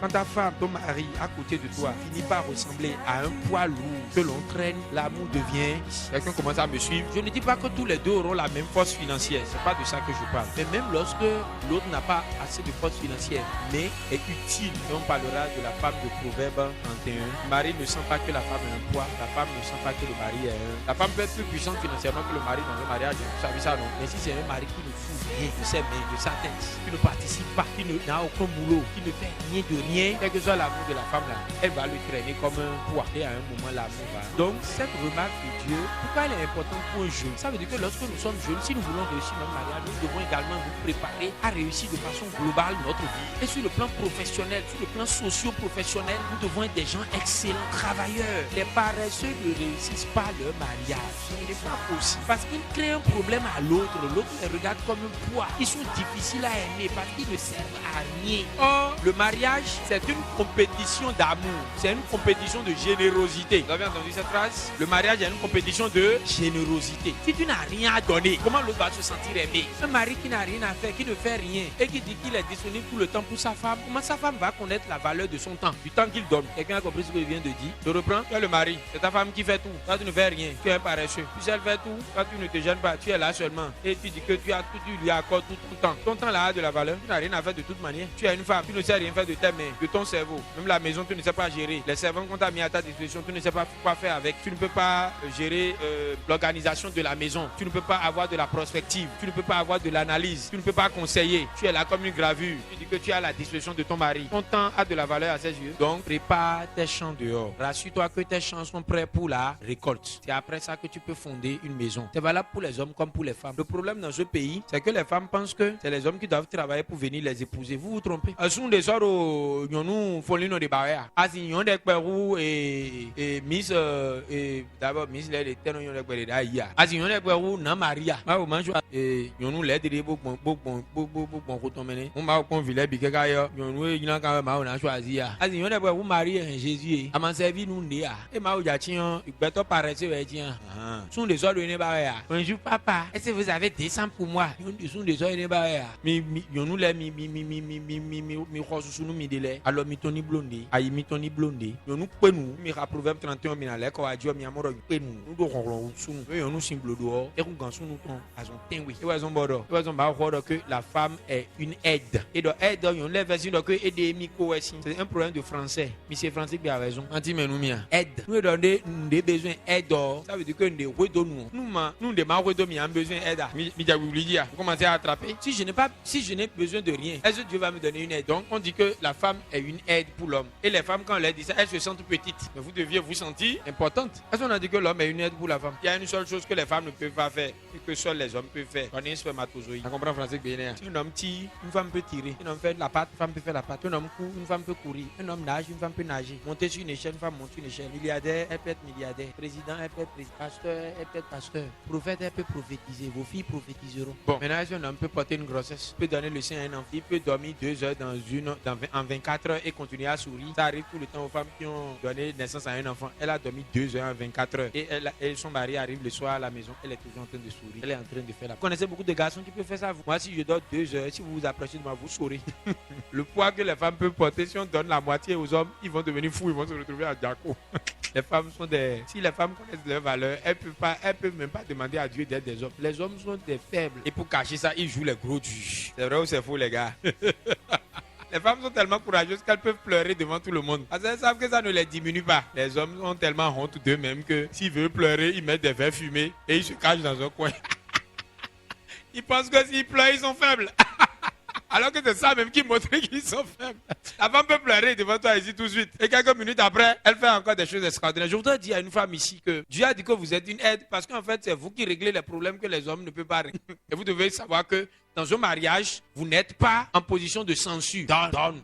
quand ta femme, ton mari à côté de toi finit par ressembler à un poids lourd que l'on traîne, l'amour devient. Quelqu'un commence à me suivre. Je ne dis pas que tous les deux auront la même force financière. C'est pas de ça que je parle. Mais même lorsque l'autre n'a pas assez de force financière, mais est utile. On parlera de la femme de Proverbe 31. Le mari ne sent pas que la femme est un poids, la femme ne sent pas que le mari est un. La femme peut être plus puissante financièrement que le mari dans un mariage. Vous savez ça, non? Mais si c'est un mari qui ne fout rien de ses mains, de sa tête, qui ne participe pas, qui n'a aucun boulot, qui ne fait rien de rien, quel que soit l'amour de la femme là, elle va le traîner comme un poids. Et à un moment, l'amour va. Donc, cette remarque de Dieu, pourquoi elle est importante pour un jeune? Ça veut dire que lorsque nous sommes jeunes, si nous voulons réussir notre mariage, nous devons également nous préparer à réussir de façon globale notre vie. Et sur le plan professionnel, sur le plan socio-professionnel, nous devons être des gens excellents, travailleurs. Les paresseux ne réussissent pas leur mariage. Ce n'est pas possible. Parce qu'ils créent un problème à l'autre. L'autre les regarde comme un poids. Ils sont difficiles à aimer parce qu'ils ne servent à rien. Or, le mariage, c'est une compétition d'amour. C'est une compétition de générosité. Vous avez entendu cette phrase? Le mariage est une compétition de générosité. Si tu n'as rien à donner, comment l'autre va se sentir aimé? Un mari qui n'a rien à faire, qui ne fait rien et qui dit qu'il est disponible tout le temps pour sa femme, comment sa femme va connaître la valeur de son temps, du temps qu'il donne? Quelqu'un a compris ce que je viens de dire? Je reprends. Tu es le mari, c'est ta femme qui fait tout. Toi, tu ne fais rien. Tu es un paresseux. Puis elle fait tout. Toi, tu ne te gênes pas. Tu es là seulement. Et tu dis que tu lui accordes tout ton temps. Ton temps là a de la valeur. Tu n'as rien à faire de toute manière. Tu es une femme. Tu ne sais rien faire de tes mains, de ton cerveau. Même la maison, tu ne sais pas gérer. Les servants qu'on t'a mis à ta disposition, tu ne sais pas quoi faire avec. Tu ne peux pas gérer l'organisation de la maison. Tu ne peux pas avoir de la prospective. Tu ne peux pas avoir de l'analyse. Tu ne peux pas conseiller. Tu es là comme une gravure. Tu dis que tu as la disposition de ton mari. Ton temps a de la valeur à ses yeux. Donc, prépare tes champs dehors. Rassure-toi que tes champs sont prêts pour la récolte. C'est après ça que tu peux fonder une maison. C'est valable pour les hommes comme pour les femmes. Le problème dans ce pays, c'est que les femmes pensent que c'est les hommes qui doivent travailler pour venir les épouser. Vous vous trompez. Des soirs où nous faisons des barrières. Nous des pérous et Miss d'abord Miss les des terres nous des d'ailleurs. Nous des pérous non Maria. Nous mangeons et nous les des bon retourner. On va au village bikaya. Nous il n'a quand même on a choisi. Nous des pérous Marie Jésus. A m'en servir nous dia. Et ma oujatien, beto paraître tiens. Sont des soirs de barrières. Bonjour papa. Est-ce que vous avez 200 pour moi? Nous sont des soirs de barrières. Nous les mi khosusunu mi dele alors mi toni blondé ayi mi toni blondé nous penu mi ra proverbe 31 mi na le ko ajo mi amoro penu nous do ronron sunu we nous simblo do e kun gan sunu ton azon tenwe e wa zon bodo e wa zon ba khodo que la femme est une aide. Et donc, aide, on lève version donc aider miko. C'est un problème de français. Monsieur Français qui a raison. Aide. Nous donnons des besoins aide. Ça veut dire que nous redonnons. Nous demandons un besoin aide. Vous commencez à attraper. Si je n'ai besoin de rien, est-ce que Dieu va me donner une aide? Donc, on dit que la femme est une aide pour l'homme. Et les femmes, quand on leur dit ça, elles se sentent petites. Mais vous deviez vous sentir importante. Est-ce qu'on a dit que l'homme est une aide pour la femme? Il y a une seule chose que les femmes ne peuvent pas faire et que seuls les hommes peuvent faire. On est un spermatozoïde. On comprend français bien. Si un homme tire, une femme peut tirer. Un homme fait de la pâte, une femme peut faire la pâte. Un homme court, une femme peut courir. Un homme nage, une femme peut nager. Monter sur une échelle, une femme monte sur une échelle. Milliardaire, elle peut être milliardaire. Président, elle peut être président. Pasteur, elle peut être pasteur. Prophète, elle peut prophétiser. Vos filles prophétiseront. Bon, maintenant, est-ce qu'un homme peut porter une grossesse? Il peut donner le sein à un enfant. Il peut dormir 2 heures en 24 heures et continuer à sourire. Ça arrive tout le temps aux femmes qui ont donné naissance à un enfant. Elle a dormi 2 heures en 24 heures. Et son mari arrive le soir à la maison. Elle est toujours en train de sourire. Elle est en train de faire la... Vous connaissez beaucoup de garçons qui peuvent faire ça. Moi, si je dors 2 heures, si vous vous approchez de moi, vous saurez. Le poids que les femmes peuvent porter, si on donne la moitié aux hommes, ils vont devenir fous. Ils vont se retrouver à Jaco. Les femmes sont des... Si les femmes connaissent leurs valeurs, elles peuvent même pas demander à Dieu d'être des hommes. Les hommes sont des faibles. Et pour cacher ça, ils jouent les gros juges. C'est vrai ou c'est faux, les gars? Les femmes sont tellement courageuses qu'elles peuvent pleurer devant tout le monde. Parce qu'elles savent que ça ne les diminue pas. Les hommes ont tellement honte d'eux-mêmes que s'ils veulent pleurer, ils mettent des verres fumés et ils se cachent dans un coin. Ils pensent que s'ils pleurent, ils sont faibles. Alors que c'est ça même qui montre qu'ils sont faibles. La femme peut pleurer devant toi ici tout de suite. Et quelques minutes après, elle fait encore des choses extraordinaires. Je voudrais dire à une femme ici que Dieu a dit que vous êtes une aide parce qu'en fait, c'est vous qui réglez les problèmes que les hommes ne peuvent pas régler. Et vous devez savoir que dans un mariage, vous n'êtes pas en position de censure.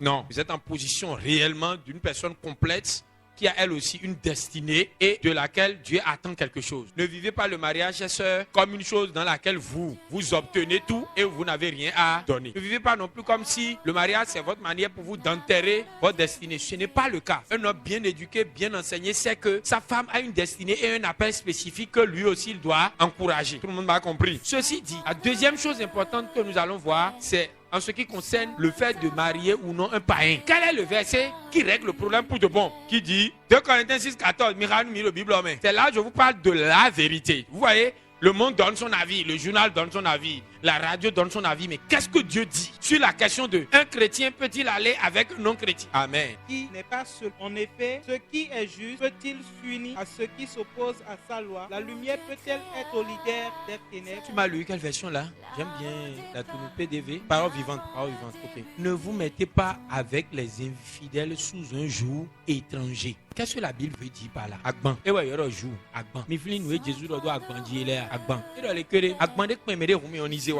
Non, vous êtes en position réellement d'une personne complète qui a elle aussi une destinée et de laquelle Dieu attend quelque chose. Ne vivez pas le mariage, chers sœurs, comme une chose dans laquelle vous obtenez tout et vous n'avez rien à donner. Ne vivez pas non plus comme si le mariage c'est votre manière pour vous d'enterrer votre destinée. Ce n'est pas le cas. Un homme bien éduqué, bien enseigné, sait que sa femme a une destinée et un appel spécifique que lui aussi il doit encourager. Tout le monde m'a compris. Ceci dit, la deuxième chose importante que nous allons voir, c'est en ce qui concerne le fait de marier ou non un païen. Quel est le verset qui règle le problème pour de bon? Qui dit 2 Corinthiens 6,14, Bible. C'est là que je vous parle de la vérité. Vous voyez, le monde donne son avis, le journal donne son avis, la radio donne son avis. Mais qu'est-ce que Dieu dit sur la question de un chrétien peut-il aller avec un non-chrétien? Amen. Qui n'est pas seul. En effet, ce qui est juste peut-il s'unir à ce qui s'oppose à sa loi? La lumière peut-elle être solidaire des ténèbres? Tu m'as lu quelle version là? J'aime bien la tournure PDV. Parole vivante. Ok. Ne vous mettez pas avec les infidèles sous un joug étranger. Qu'est-ce que la Bible veut dire par là? Agban. Et ouais, il y a un jour. Agban. Miflin, oui, Jésus doit agbandir là. Agban. Et dans les cœurs, agban dès que vous m'aimez, vous m'éonisez.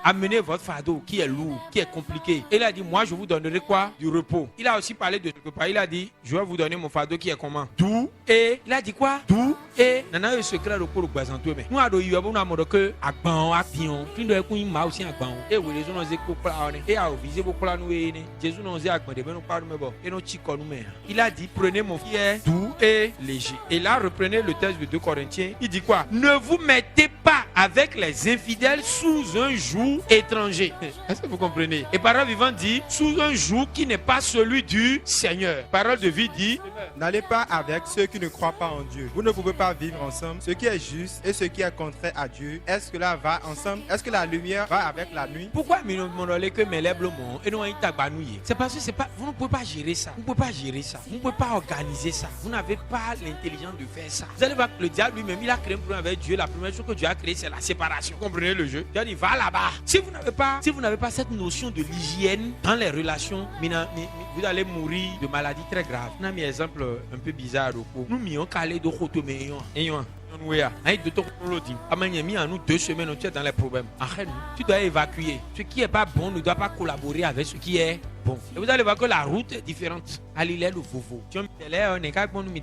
Amenez votre fardeau qui est lourd, qui est compliqué. Il a dit, moi je vous donnerai quoi? Du repos. Il a aussi parlé de quelque part. Il a dit, je vais vous donner mon fardeau qui est comment? Doux. Et il a dit quoi? Doux. Et nana le secret repos le bazantou. Mais nous avons eu un mot que agban, agbion. Tout le monde a aussi agban. Et oui, les gens ont dit que et a visé beaucoup la nouée. Jésus nous a dit agban. Et nous chico nous. Il a dit, prenez mon qui est doux et léger. Et là, reprenez le texte de 2 Corinthiens. Il dit quoi? Ne vous mettez pas avec les infidèles sous un joug étranger. Est-ce que vous comprenez? Et parole vivante dit sous un joug qui n'est pas celui du Seigneur. Parole de vie dit n'allez pas avec ceux qui ne croient pas en Dieu. Vous ne pouvez pas vivre ensemble. Ce qui est juste et ce qui est contraire à Dieu, est-ce que là va ensemble? Est-ce que la lumière va avec la nuit? Pourquoi me demandez que mes lèvres et non c'est parce que c'est pas, vous ne pouvez pas gérer ça. Vous ne pouvez pas gérer ça. Vous ne pouvez pas organiser ça. Vous n'avez pas l'intelligence de faire ça. Vous allez voir que le diable lui-même, il a créé un problème avec Dieu. La première chose que Dieu a créée, c'est la séparation. Vous comprenez le jeu? Dieu dit, va là-bas. Si vous n'avez pas cette notion de l'hygiène dans les relations, vous allez mourir de maladies très graves. On a mis un exemple un peu bizarre. Nous m'y avons calé de Rotoméon. Nous 2 semaines, tu es dans les problèmes. Tu dois évacuer. Ce qui n'est pas bon ne doit pas collaborer avec ce qui est bon. Et vous allez voir que la route est différente. Allez, le vovo. Tu as mis des nous mis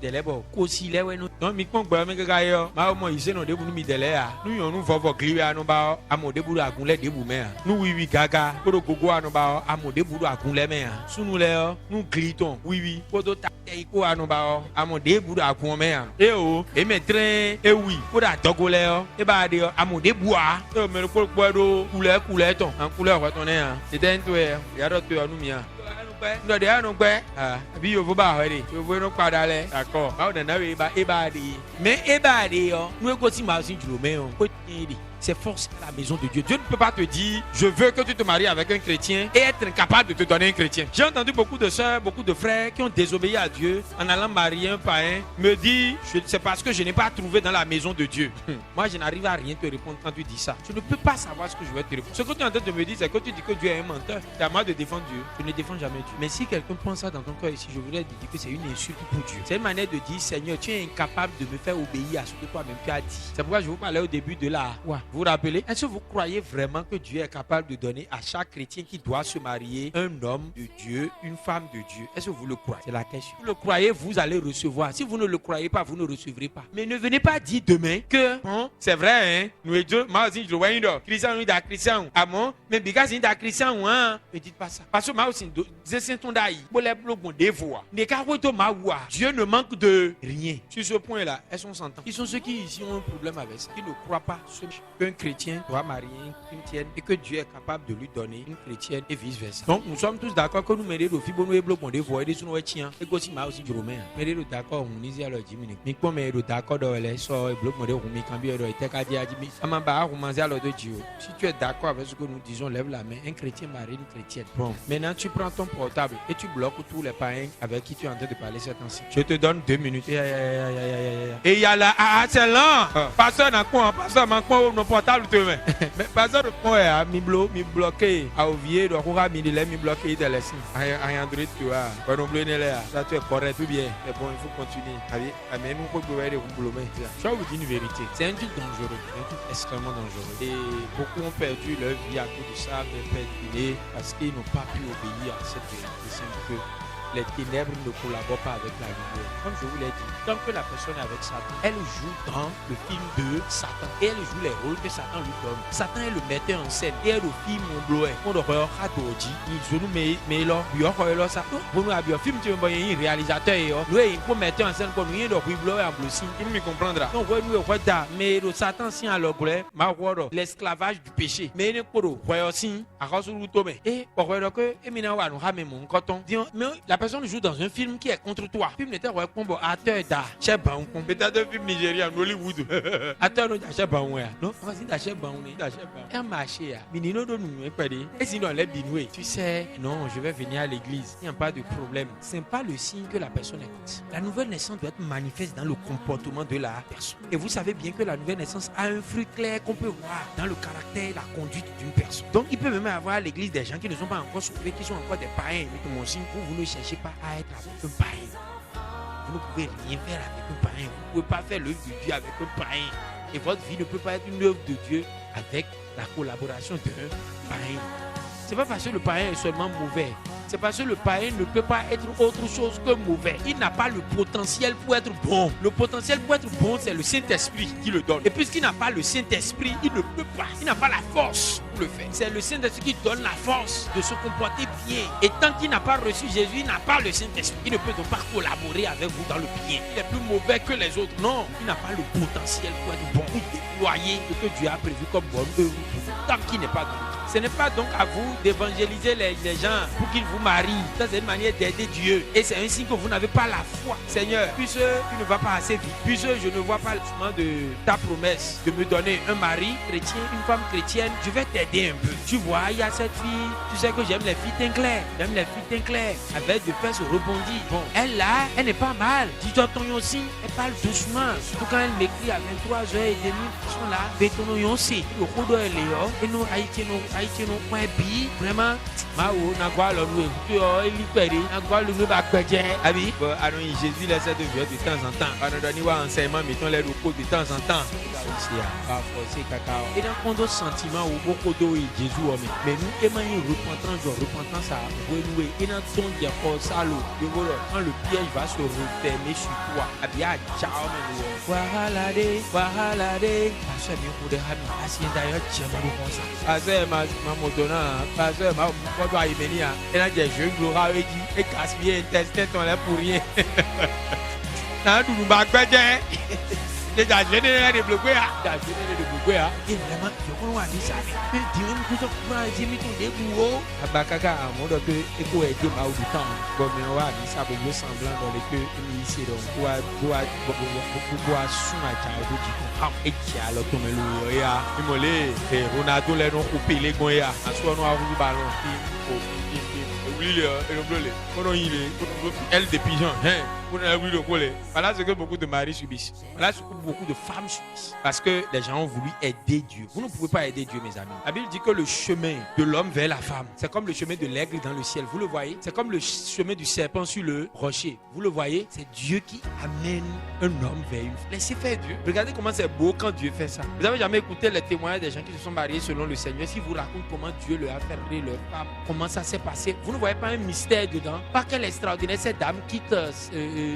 aussi les ouais nous. Donc mi pon gba me gaga ma mo ise no de bu mi dele a. Nu yon nu vovo gliwe anu ba amode buru agunle de bu me a. Nu wiwi gaga koro gogo anu ba amode buru agunle me a. Sunu le o nu gliton wiwi kodo ta iko anu ba amode buru agun me a. E o e me tren e wi koda dogole o e ba de amode bua. E o me ko do kule ton an kule o ton e a. E den to e ya do to anu mi a. Nous avons dit d'accord. Mais nous aussi c'est forcé à la maison de Dieu. Dieu ne peut pas te dire, je veux que tu te maries avec un chrétien et être incapable de te donner un chrétien. J'ai entendu beaucoup de sœurs, beaucoup de frères qui ont désobéi à Dieu en allant marier un païen, me dire, c'est parce que je n'ai pas trouvé dans la maison de Dieu. Moi, je n'arrive à rien te répondre quand tu dis ça. Je ne peux pas savoir ce que je vais te répondre. Ce que tu es en train de me dire, c'est que tu dis que Dieu est un menteur. C'est à moi de défendre Dieu. Je ne défends jamais Dieu. Mais si quelqu'un pense ça dans ton cœur ici, je voudrais te dire que c'est une insulte pour Dieu. C'est une manière de dire, Seigneur, tu es incapable de me faire obéir à ce que toi-même tu as dit. C'est pourquoi je vous parlais au début de la foi. Vous vous rappelez? Est-ce que vous croyez vraiment que Dieu est capable de donner à chaque chrétien qui doit se marier un homme de Dieu, une femme de Dieu? Est-ce que vous le croyez? C'est la question. Vous le croyez, vous allez recevoir. Si vous ne le croyez pas, vous ne recevrez pas. Mais ne venez pas dire demain que c'est vrai, hein? Nous étions, moi aussi, je vois une Christian, nous Christian. Ah bon? Mais because il est Christian, hein? Ne dites pas ça. Parce que moi aussi, c'est ton daï. Dieu ne manque de rien. Sur ce point-là, est-ce qu'on s'entend? Ils sont ceux qui ici ont un problème avec ça. Qui ne croient pas qu'un chrétien doit marier une chrétienne et que Dieu est capable de lui donner une chrétienne et vice-versa. Donc, nous sommes tous d'accord que nous mettons le fibono et bloquons des voix et des sous et aussi moi aussi Romain. Mais nous d'accord, on dit alors 10 minutes. Mais comme nous d'accord dans les sorts et bloquons des roumi cambi et était qu'à dire amamba romancer alors de Dieu. Si tu es d'accord avec ce que nous disons, lève la main. Un chrétien marie une chrétienne. Bon, maintenant tu prends ton portable et tu bloques tous les païens avec qui tu es en train de parler cette temps-ci. Je te donne 2 minutes. Et il y a là, c'est lent. Pasteur n'a quoi, pasteur m'a quoi nos portables te met. Mais pasteur quoi mi bloqué à ouvier donc on a mis les mi bloqué de la signe. À Android tu vois. Pas non plus là. Ça tu es correct tout bien. Mais bon, il faut continuer. Mais nous faut pouvoir les boulommer. Je vais vous dire une vérité. C'est un truc dangereux, un truc extrêmement dangereux. Et beaucoup ont perdu leur vie à cause de ça, mais perdu parce qu'ils n'ont pas pu obéir à cette vérité simple que les ténèbres ne collaborent pas avec la lumière. Comme je vous l'ai dit, tant que la personne est avec Satan, elle joue dans le film de Satan. Et elle joue les rôles que Satan lui donne. Satan est le metteur en scène. Et elle le film mon bloé. On le regarde à Doji. Il nous met là. Il y a ça. Pour nous, il y a un film, tu vois, il y a un réalisateur. Nous, il faut mettre en scène pour nous. Il y a un bloé en bleu. Tu me comprendras. Donc, nous, mais le Satan, si à l'objet, l'esclavage du péché. Mais il y a un aussi, à cause de l'outomé. Et pour voir que, et maintenant, on va nous mon coton. Mais la personne joue dans un film qui est contre toi. Le film n'était pas comme acteur d'art. Peut-être un film nigérien, Hollywood. Acteur d'achat banoué. Non, on va dire d'achat banoué. Un marché. Minino de nous, et sinon, les binoué. Tu sais, non, je vais venir à l'église. Il n'y a pas de problème. Ce n'est pas le signe que la personne est contre. La nouvelle naissance doit être manifeste dans le comportement de la personne. Et vous savez bien que la nouvelle naissance a un fruit clair qu'on peut voir dans le caractère et la conduite d'une personne. Donc, il peut même avoir à l'église des gens qui ne sont pas encore sauvés, qui sont encore des païens. Mais mon signe, vous ne cherchez pas à être avec un païen. Vous ne pouvez rien faire avec un païen. Vous ne pouvez pas faire l'œuvre de Dieu avec un païen. Et votre vie ne peut pas être une œuvre de Dieu avec la collaboration d'un païen. Ce n'est pas parce que le païen est seulement mauvais. C'est parce que le païen ne peut pas être autre chose que mauvais. Il n'a pas le potentiel pour être bon. Le potentiel pour être bon, c'est le Saint-Esprit qui le donne. Et puisqu'il n'a pas le Saint-Esprit, il ne peut pas. Il n'a pas la force pour le faire. C'est le Saint-Esprit qui donne la force de se comporter bien. Et tant qu'il n'a pas reçu Jésus, il n'a pas le Saint-Esprit. Il ne peut donc pas collaborer avec vous dans le bien. Il est plus mauvais que les autres. Non, il n'a pas le potentiel pour être bon. Pour déployer ce que Dieu a prévu comme bonne œuvre tant qu'il n'est pas dans le bien. Ce n'est pas donc à vous d'évangéliser les gens pour qu'ils vous marient. Ça, c'est une manière d'aider Dieu. Et c'est un signe que vous n'avez pas la foi. Seigneur, puisque tu ne vas pas assez vite, puisque je ne vois pas le chemin de ta promesse de me donner un mari chrétien, une femme chrétienne, je vais t'aider un peu. Tu vois, il y a cette fille, tu sais que j'aime les filles teint clair. J'aime les filles teint clair. Avec de fesses rebondies. Bon, elle là, elle n'est pas mal. Dis-toi ton aussi, elle parle doucement. Surtout quand elle m'écrit à 23h30, ils sont là. Bétono yonsi. Le rodo est léo. Et nous, haïtiens, point bi. Vraiment, Mao, n'a quoi l'on nous écoute, il y perd, n'a quoi le nous backpedé. Abi, alors Jésus laisse de vieux de temps en temps. On a donné un enseignement, mettons les repos de temps en temps. C'est cacao. Et dans le sentiment où beaucoup d'eau et Jésus, mais nous, aimons repentant ça. Vous nous, et dans ton dia pour ça, quand le piège va se refermer sur toi. Abi, ciao, mais voilà, parce que bien pour des amis, assis d'ailleurs, j'aime beaucoup ça. Parce que ma motona, parce que ma moto a émené, et là, j'ai joué le rat et casse-pied, intestin, on est pour rien. Nan, nous backpedé. Déjà, je n'ai de bloquer. Déjà, je n'ai de bloquer. Et vraiment, je crois que ça. Mais dis-moi, que ça va, j'ai mis ton début. Abakaka, à mon doc, et quoi, et ma ou du temps. Bon, mais on va dire ça pour semblant dans les queues, ici, donc, doit, sous ma carrière, et qui a l'autre, mais le, ya, immolé, et Ronaldo, les non coupés, les goya, à soi, nous avons du ballon, elle des pigeons, voilà ce que beaucoup de maris subissent. Voilà ce que beaucoup de femmes subissent. Parce que les gens ont voulu aider Dieu. Vous ne pouvez pas aider Dieu, mes amis. La Bible dit que le chemin de l'homme vers la femme, c'est comme le chemin de l'aigle dans le ciel. Vous le voyez? C'est comme le chemin du serpent sur le rocher. Vous le voyez? C'est Dieu qui amène un homme vers une femme. Laissez faire Dieu. Regardez comment c'est beau quand Dieu fait ça. Vous n'avez jamais écouté les témoignages des gens qui se sont mariés selon le Seigneur? Si vous racontez comment Dieu leur a fait marier leur femme, comment ça s'est passé, vous ne voyez pas un mystère dedans? Pas quel extraordinaire, cette dame quitte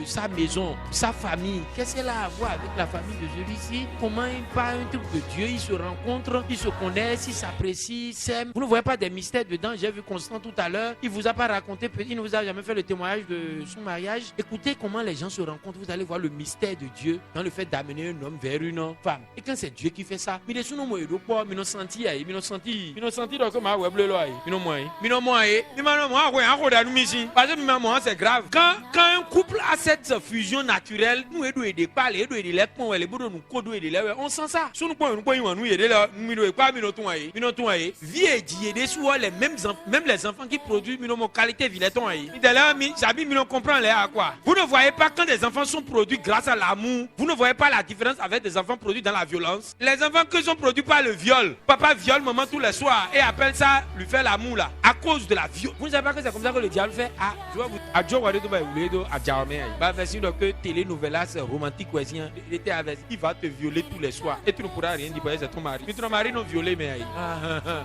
sa maison, sa famille. Qu'est-ce qu'elle a à voir avec la famille de celui-ci? Comment il parle un truc de Dieu? Ils se rencontrent, ils se connaissent, ils s'apprécient, ils s'aiment. Vous ne voyez pas des mystères dedans? J'ai vu Constant tout à l'heure. Il ne vous a pas raconté, il ne vous a jamais fait le témoignage de son mariage. Écoutez comment les gens se rencontrent. Vous allez voir le mystère de Dieu dans le fait d'amener un homme vers une femme. Et quand c'est Dieu qui fait ça, mais les sous nous senti donc ma web le loi. Parce que maman c'est grave. Quand un couple a cette fusion naturelle, nous aidons et des pales, aidons et des lèvres, on sent ça. Si nous pouvons nous aider là, nous pas vie et dit des souvent les mêmes même les enfants qui produisent une qualité vileton. Comprend les à quoi. Vous ne voyez pas quand des enfants sont produits grâce à l'amour. Vous ne voyez pas la différence avec des enfants produits dans la violence. Les enfants qui sont produits par le viol. Papa viole maman tous les soirs et appelle ça lui faire l'amour là. À cause de la violence. Vous ne savez pas que c'est comme ça que le diable fait. Ah, je vois vous. À Joe Wadedo Baouledo à Djaomé. Bah version de que télénovelas romantique voisin. Il était avec. Il va te violer tous les soirs. Et tu ne pourras rien dire parce que c'est ton mari. Mais ton mari non violé mais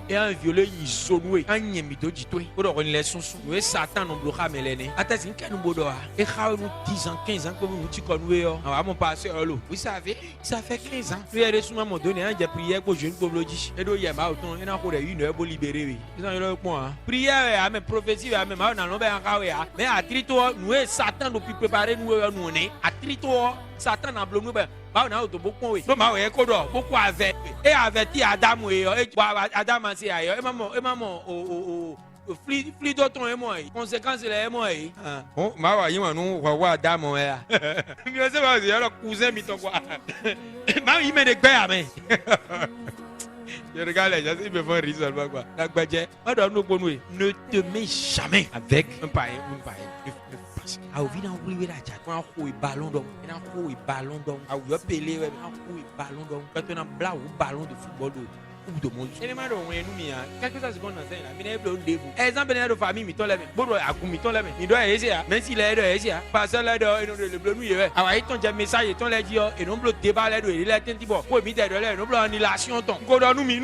et un violé il sonoué. Un nyemido ditoué. Pour on les sons. Nous Satan non bloqué melene. Attends une canu bodoa. Et quand nous 10 ans 15 ans que vous tu connais. On va mon passer allo. Vous savez, ça fait 15 ans. Nous allons sous mon donné un prière pour jeune comme le dit. Et do yema autant et n'a pas une heure pour libérer. Ils ont le point. Prière à mes prophéties à mes mains dans l'ombre en mais à trito nous Satan nous préparer nous nous on est à trito Satan en bleu nous ben on a beaucoup oui donc ma ko do beaucoup avec et averti Adam et Adam c'est ailleurs et maman o fli d'auton et moi conséquence les moi bon ma wa yima nous wa Adam ya mi o se ba ya le cousin mi to quoi ma il me de gbe amen. Je regarde les gens, ils me font rire seulement quoi. Ne te mets jamais avec un païen ou une païenne. Ah, vous venez enrouler la chat. On a un ballon d'homme. On a un ballon d'homme. Ah, vous avez pelé, on a un ballon d'homme. Quand on a un blanc ou ballon de football de monde. Et les malades, on est nous, quelque chose qu'on enseigne là. Mais il y a un début. Exemple, de famille, ils t'ont levé. Bon, ils t'ont levé. Ils doivent essayer. Même s'il est là, parce que là, le bleu, nous, ah, ils t'ont dit un message, ils t'ont dit, et non, le débat là, il est là, bon, pour mettre là, non, annulation, ton. Nous, mis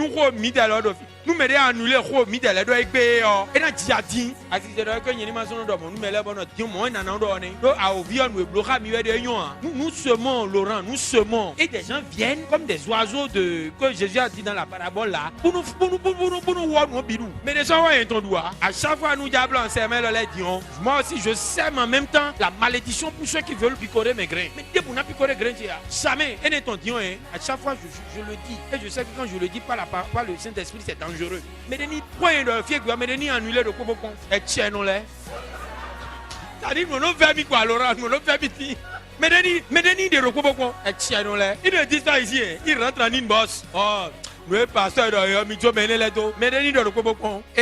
de l'ordre. Nous, mettons annuler, mis de l'ordre, et là, déjà dit, à 6 heures, que nous, nous, mettons bon, Dieu, moi, on en donné. Donc, à Ovion, nous, bloquons, nous semons, Laurent, nous semons. Et des gens viennent comme des oiseaux que Jésus a dit dans la parabole là, pour nous voir nos bidous. Mais les gens voient ton doigt. À chaque fois, nous, diables, on sème, les disons. Moi aussi, je sème en même temps la malédiction pour ceux qui veulent picorer mes grains. Mais dès qu'on a picoré mes grains, jamais. Et ton dion, à chaque fois, je le dis. Et je sais que quand je le dis par le Saint-Esprit, c'est dangereux. Mais Denis, point de fièvre, mais Denis annulé le cobocon. Et tiens, nous là. Ça dit, nous, fait mi quoi, Laurent, nous, fait mi. Mais Denis, de recobocon. Et tiens, nous là. Il ne dit ça ici, il rentre en inbox. Oh. Le pasteur et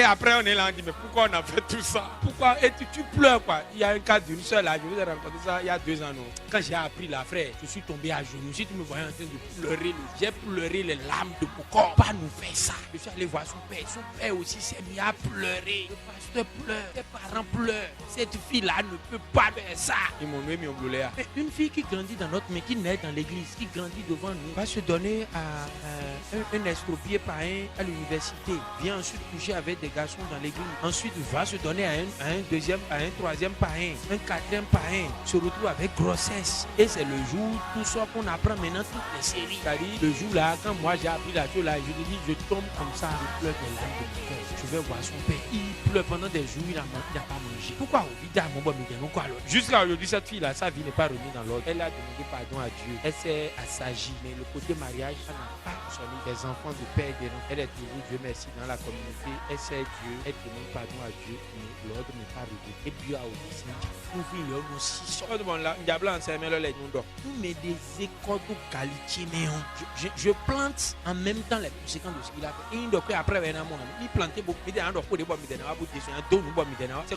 après on est là, on dit mais pourquoi on a fait tout ça? Pourquoi? Et tu pleures quoi. Il y a un cas d'une soeur là, je vous ai rencontré ça il y a 2 ans. Non. Quand j'ai appris la frère, je suis tombé à genoux. Si tu me voyais en train de pleurer, j'ai pleuré les larmes de pourquoi pas nous faire ça. Je suis allé voir son père aussi s'est mis à pleurer. Le pasteur pleure, tes parents pleurent. Cette fille là ne peut pas faire ça. Ils m'ont mis au bleu. Mais une fille qui grandit dans notre mais qui naît dans l'église, qui grandit devant nous, va se donner à un estropié païen à l'université vient ensuite coucher avec des garçons dans l'église. Ensuite, va se donner à un deuxième, à un troisième païen, un quatrième païen, se retrouve avec grossesse. Et c'est le jour, tout ça qu'on apprend maintenant toutes les séries. C'est-à-dire, le jour là, quand moi j'ai appris la chose là, je lui dis, je tombe comme ça, je pleure des larmes de mon cœur. Je vais voir son père. Il pleure pendant des jours, il n'a pas mangé. Pourquoi jusqu'à aujourd'hui, cette fille-là, sa vie n'est pas remise dans l'ordre. Elle a demandé pardon à Dieu. Elle s'est assagie, mais le côté mariage, elle n'a pas sonné. Des enfants de père et de mère. Elle est toujours, Dieu merci, dans la communauté. Elle sait Dieu, elle demande pardon à Dieu, mais l'ordre n'est pas réglé. Et Dieu a aussi ouvert l'homme aussi. Nous met des écoles de qualité, mais je plante en même temps les conséquences de ce qu'il a fait. Et après, il plantait beaucoup. C'est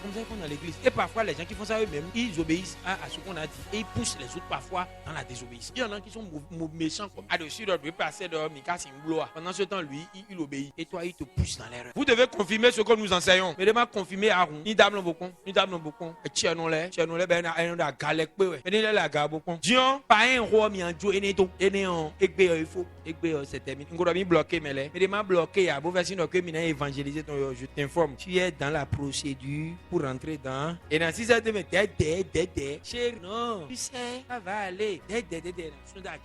comme ça qu'on est à l'église. Et parfois, les gens qui font ça eux-mêmes, ils obéissent à ce qu'on a dit. Et ils poussent les autres parfois dans la désobéissance. Il y en a qui sont méchants comme à-dessus, il doit passer de Mika Simbloa. Pendant ce temps, lui, il obéit. Et toi, il te pousse dans l'erreur. Vous devez confirmer ce que nous enseignons. Mais demain, confirmer à Rouen. Ni dame non beaucoup. Ni dame non beaucoup. Et tiens-nous-les, ben, la galette, et ni la gabocon. Dieu, pas un roi, mi en Dieu, et n'est tout. Et n'est en, il faut. C'est terminé. On a mis bloqué, mais les. Mais demain, bloqué, à beau faire sinon que mina évangéliser ton, je t'informe. Tu es dans la procédure pour rentrer dans. Et dans 6 heures de chérie, non. Tu sais, ça va aller.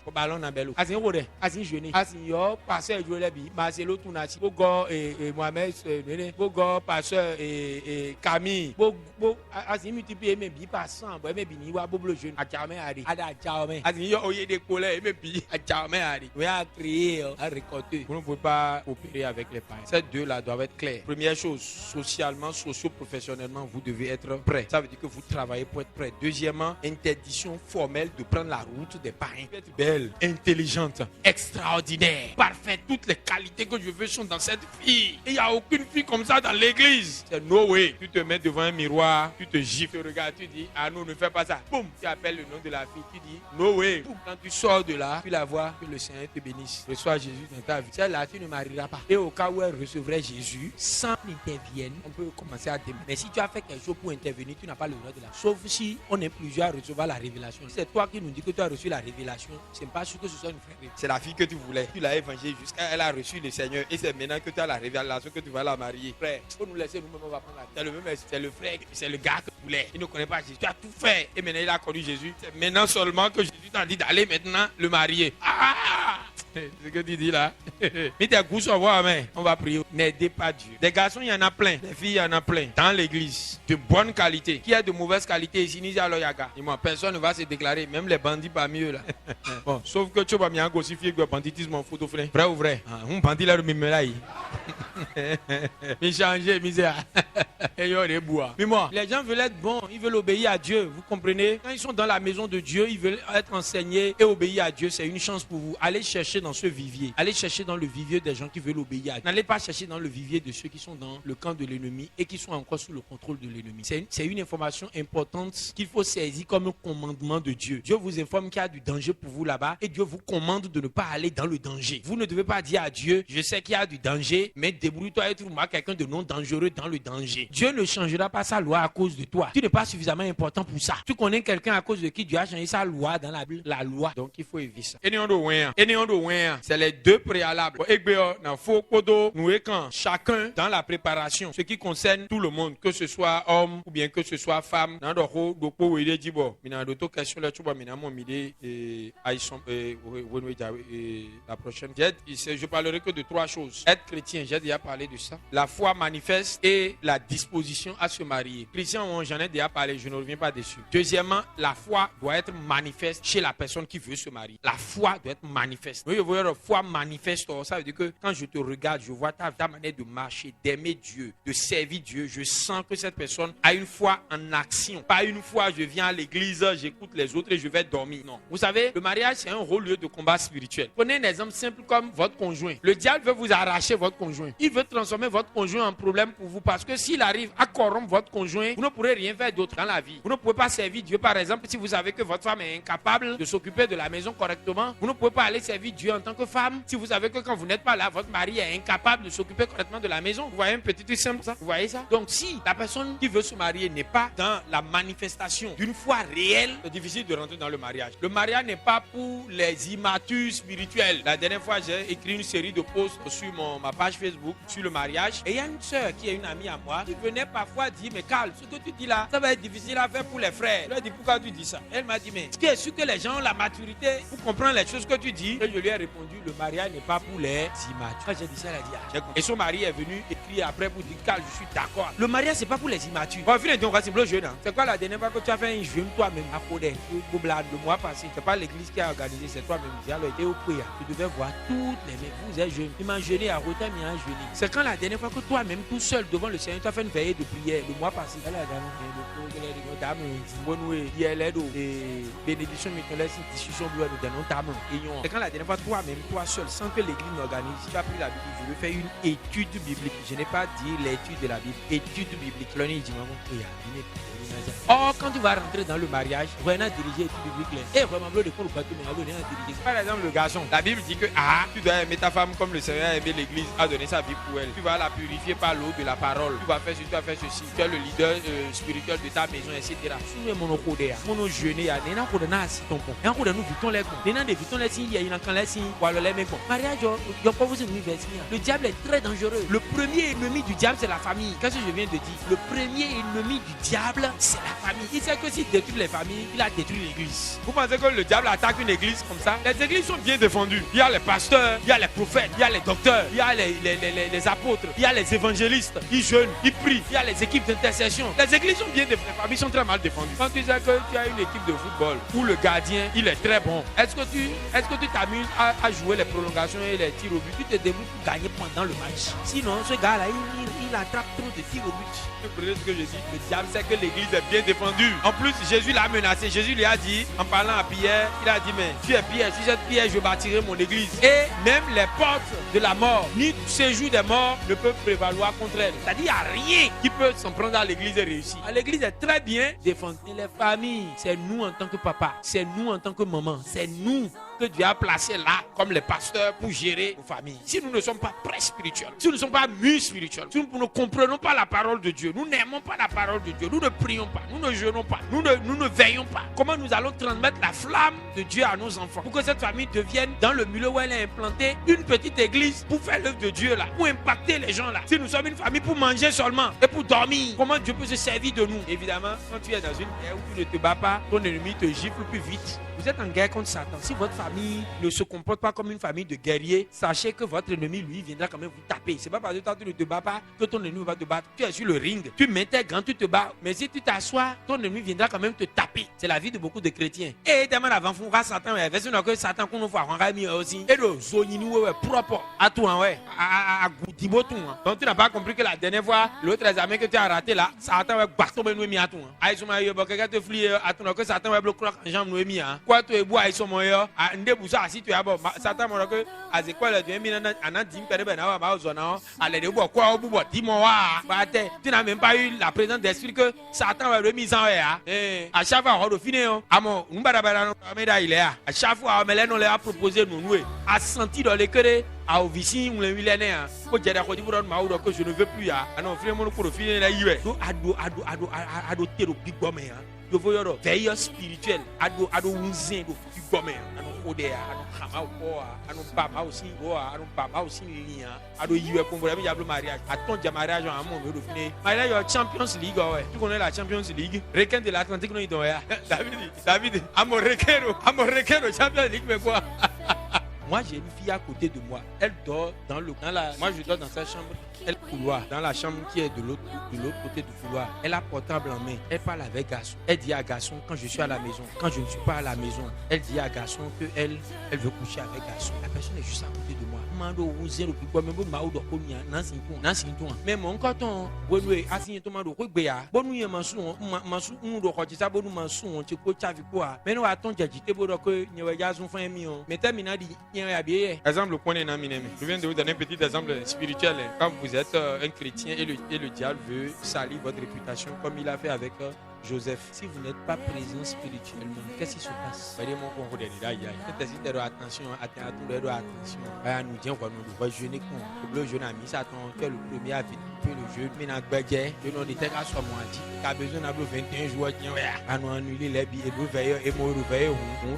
Au ballon na belo. Asin rode, asin jeune. Asin yo, pasteur jouer bi. Marcelo Tunasi. Bogo et Mohamed Nene. Bogo pasteur et Camille. Bogo asin multiplier mais bi passant. Boy mais bi ni wa boblo jeune. A jamais ari. Ada jamais. Asin yo oye de colère mais bi a jamais ari. On a créé, à récolter. Vous ne pouvez pas opérer avec les païens. Ces deux là doivent être clairs. Première chose, socialement, socio-professionnellement, vous devez être prêt. Ça veut dire que vous travaillez pour être prêt. Deuxièmement, interdiction formelle de prendre la route des païens. Être belle, intelligente, extraordinaire, parfaite. Toutes les qualités que je veux sont dans cette fille. Et il n'y a aucune fille comme ça dans l'église. C'est no way. Tu te mets devant un miroir, tu te gifles, tu regardes, tu dis, ah non, ne fais pas ça. Boum, tu appelles le nom de la fille, tu dis, no way. Boum. Quand tu sors de là, tu la vois, que le Seigneur te bénisse. Reçois Jésus dans ta vie. Celle-là, tu ne marieras pas. Et au cas où elle recevrait Jésus, sans intervienne, on peut commencer à t'aimer. Mais si tu as fait quelque chose pour intervenir, tu n'as pas le droit de la. Sauf si on est plusieurs à recevoir la révélation. C'est toi qui nous dis que tu as reçu la révélation. C'est pas sûr que ce soit une frère. C'est la fille que tu voulais. Tu l'as évangélisée jusqu'à elle a reçu le Seigneur. Et c'est maintenant que tu as la révélation que tu vas la marier. Frère, il faut nous laisser nous-mêmes, on va prendre la vie. C'est le frère, c'est le gars que tu voulais. Il ne connaît pas Jésus. Tu as tout fait. Et maintenant il a connu Jésus. C'est maintenant seulement que Jésus t'a dit d'aller maintenant le marier. Ah! C'est ce que tu dis là. Mais tes goûts sont voir, mais on va prier. N'aidez pas Dieu. Des garçons, il y en a plein. Des filles, il y en a plein. Dans l'église, de bonne qualité. Qui a de mauvaise qualité ici, ni à l'oyaga. Dis-moi, personne ne va se déclarer, même les bandits parmi eux là. Bon, sauf que tu vas bien gossifier que le banditisme en photo frère. Vrai ou vrai? Un bandit là, le même là. Mais changer, misère. Et yo, les bois. Mais moi, les gens veulent être bons, ils veulent obéir à Dieu. Vous comprenez? Quand ils sont dans la maison de Dieu, ils veulent être enseignés et obéir à Dieu. C'est une chance pour vous. Allez chercher dans ce vivier. Allez chercher dans le vivier des gens qui veulent obéir à Dieu. N'allez pas chercher dans le vivier de ceux qui sont dans le camp de l'ennemi et qui sont encore sous le contrôle de l'ennemi. C'est une information importante qu'il faut saisir comme un commandement de Dieu. Dieu vous informe qu'il y a du danger pour vous là-bas et Dieu vous commande de ne pas aller dans le danger. Vous ne devez pas dire à Dieu, je sais qu'il y a du danger, mais débrouille-toi et trouve-moi quelqu'un de non dangereux dans le danger. Dieu ne changera pas sa loi à cause de toi. Tu n'es pas suffisamment important pour ça. Tu connais quelqu'un à cause de qui Dieu a changé sa loi dans la Bible, la loi. Donc il faut éviter ça. C'est les deux préalables. Chacun dans la préparation, ce qui concerne tout le monde, que ce soit homme ou bien que ce soit femme. La prochaine, je parlerai que de trois choses. Être chrétien, j'ai déjà parlé de ça. La foi manifeste et la disposition à se marier. Chrétien, j'en ai déjà parlé, je ne reviens pas dessus. Deuxièmement, la foi doit être manifeste chez la personne qui veut se marier. La foi doit être manifeste. Oui, vous voyez, la foi manifeste, ça veut dire que quand je te regarde, je vois ta manière de marcher, d'aimer Dieu, de servir Dieu. Je sens que cette personne a une foi en action. Pas une fois, je viens à l'église, j'écoute les autres et je vais dormir. Non. Vous savez, le mariage, c'est un lieu de combat spirituel. Prenez un exemple simple comme votre conjoint. Le diable veut vous arracher votre conjoint. Il veut transformer votre conjoint en problème pour vous parce que s'il arrive à corrompre votre conjoint, vous ne pourrez rien faire d'autre dans la vie. Vous ne pouvez pas servir Dieu. Par exemple, si vous savez que votre femme est incapable de s'occuper de la maison correctement, vous ne pouvez pas aller servir Dieu en tant que femme, si vous savez que quand vous n'êtes pas là, votre mari est incapable de s'occuper correctement de la maison. Vous voyez un petit truc simple ça? Vous voyez ça? Donc si la personne qui veut se marier n'est pas dans la manifestation d'une foi réelle, c'est difficile de rentrer dans le mariage. Le mariage n'est pas pour les immatures spirituels. La dernière fois, j'ai écrit une série de posts sur ma page Facebook sur le mariage. Et il y a une soeur qui est une amie à moi qui venait parfois dire, mais Carl, ce que tu dis là, ça va être difficile à faire pour les frères. Je lui ai dit, pourquoi tu dis ça? Elle m'a dit, mais tu es sûr que les gens ont la maturité pour comprendre les choses que tu dis? Et je lui ai répondu, le mariage n'est pas pour les immatures. Quand j'ai dit ça, elle a dit, ah, j'ai compris. Et son mari est venu écrire après pour dire, Carl, je suis d'accord. Le mariage, c'est pas pour les immatures. Bon, finalement, c'est pour le jeune. C'est quoi la dernière fois que tu as fait un jeûne toi-même à Kodé, le mois passé? C'est pas l'église qui a organisé, c'est toi-même. Alors, était au prière. Tu devais voir toutes les mecs. Vous êtes jeunes. Il m'a jeûné à Rotem, il a jeûné. C'est quand la dernière fois que toi-même, tout seul devant le Seigneur, tu as fait une veillée de prière le mois passé. Elle a bénédiction, c'est quand la dernière fois, toi-même, toi seul, sans que l'église n'organise, tu as pris la Bible, je veux faire une étude biblique. Je n'ai pas dit l'étude de la Bible, étude biblique. Or, quand tu vas rentrer dans le mariage, vous allez diriger l'étude biblique. Et vraiment, le découvre pas tout, mais vous allez diriger. Par exemple, le garçon, la Bible dit que tu dois aimer ta femme comme le Seigneur a aimé l'église, a donné sa vie pour elle. Tu vas la purifier par l'eau de la parole. Tu vas faire ceci, tu vas faire ceci. Tu es le leader spirituel de ta maison, etc. Mon jeûner, le diable est très dangereux. Le premier ennemi du diable, c'est la famille. Qu'est-ce que je viens de dire? Le premier ennemi du diable, c'est la famille. Il sait que s'il détruit les familles, il a détruit l'église. Vous pensez que le diable attaque une église comme ça? Les églises sont bien défendues. Il y a les pasteurs, il y a les prophètes, il y a les docteurs, il y a les apôtres, il y a les évangélistes. Ils jeûnent, ils prient, il y a les équipes d'intercession. Les églises sont bien défendues, les familles sont très mal défendues. Quand tu sais que tu as une équipe de football où le gardien, il est très bon, est-ce que tu t'amuses à jouer les prolongations et les tirs au but? Tu te débrouilles pour gagner pendant le match. Sinon, ce gars-là, il attrape trop de tirs au but. Vous comprenez ce que je dis? Le diable sait que l'église est bien défendue. En plus, Jésus l'a menacé. Jésus lui a dit, en parlant à Pierre, il a dit, mais tu es Pierre, si cette pierre, je bâtirai mon église. Et même les portes de la mort, ni du séjour des morts, ne peuvent prévaloir contre elle. C'est-à-dire, il n'y a rien qui peut s'en prendre à l'église et réussir. L'église est très bien défendue. Et les familles, c'est nous en tant que papa, c'est nous en tant que maman, c'est nous que Dieu a placé là comme les pasteurs pour gérer nos familles. Si nous ne sommes pas prêts spirituels, si nous ne sommes pas mûrs spirituels, si nous ne comprenons pas la parole de Dieu, nous n'aimons pas la parole de Dieu, nous ne prions pas, nous ne jeûnons pas, nous ne veillons pas, comment nous allons transmettre la flamme de Dieu à nos enfants pour que cette famille devienne, dans le milieu où elle est implantée, une petite église pour faire l'œuvre de Dieu là, pour impacter les gens là. Si nous sommes une famille pour manger seulement et pour dormir, comment Dieu peut se servir de nous? Évidemment, quand tu es dans une guerre où tu ne te bats pas, ton ennemi te gifle plus vite. Vous êtes en guerre contre Satan. Si votre famille ne se comporte pas comme une famille de guerriers, sachez que votre ennemi, lui, viendra quand même vous taper. C'est pas parce que toi, tu ne te bats pas que ton ennemi va te battre. Tu es sur le ring, tu mets tes gants, tu te bats. Mais si tu t'assois, ton ennemi viendra quand même te taper. C'est la vie de beaucoup de chrétiens. Et tellement avant, il faut Satan, ouais. Version que Satan, qu'on nous voit, on va mis aussi. Et le zonini, ouais, propre. À toi, ouais. À Goudibotou. Donc, tu n'as pas compris que la dernière fois, l'autre examen que tu as raté là, Satan, ouais, bâton, ben, nous, mis à toi. Aïsouma, yo, quelqu'un te flie à toi, que Satan, ouais, bloquer en jambe, nous, mis, hein. Quoi, tu es beau, aïsouma, yo, ndeboussa, si tu es bon, Satan, moi, que, à c'est quoi, le 2000 ans, en 10 périodes, ben, à zona, allez, de bois, quoi, au bout, dis-moi, tu n'as même pas eu la présence d'esprit que Satan va remis en air. À chaque fois, on va finir, à mon, il est à chaque fois, on a proposé nous nouer, à sentir dans les cœurs, à Ovici, ou les millénaires, que je ne veux plus, à non, finalement, pour finir, là, il est, ado, big bomb, je veux dire, veilleur spirituel, ado, unzin, do, big bomb, odea, ado, hama, ado, bama aussi, ado, bama aussi, ado, il est pour le mariage, attends, il y a mariage en amont, de finir. Mariage, Champions League, ouais. Tu connais la Champions League? Requin de l'Atlantique, non, il doit David, Amorrequero, Champions League, mais quoi? Moi, j'ai une fille à côté de moi. Elle dort moi, je dors dans sa chambre. Elle couloir. Dans la chambre qui est de l'autre côté du couloir. Elle a portable en main. Elle parle avec garçon. Elle dit à garçon quand je suis à la maison. Quand je ne suis pas à la maison, elle dit à garçon que elle veut coucher avec garçon. La personne est juste à côté de moi. Mais mon coton, exemple, le point je viens de vous donner un petit exemple spirituel. Quand vous êtes un chrétien et le diable veut salir votre réputation comme il a fait avec Joseph, si vous n'êtes pas présent spirituellement, qu'est-ce qui se passe? Attention, nous disons qu'on doit jeûner. Le jeûne a mis ça, tu es le premier à venir. Le jeûne, mais on était à soi moi dit, tu as besoin d'avoir 21 jours, à nous annuler les billets de veilleur et mon réveil.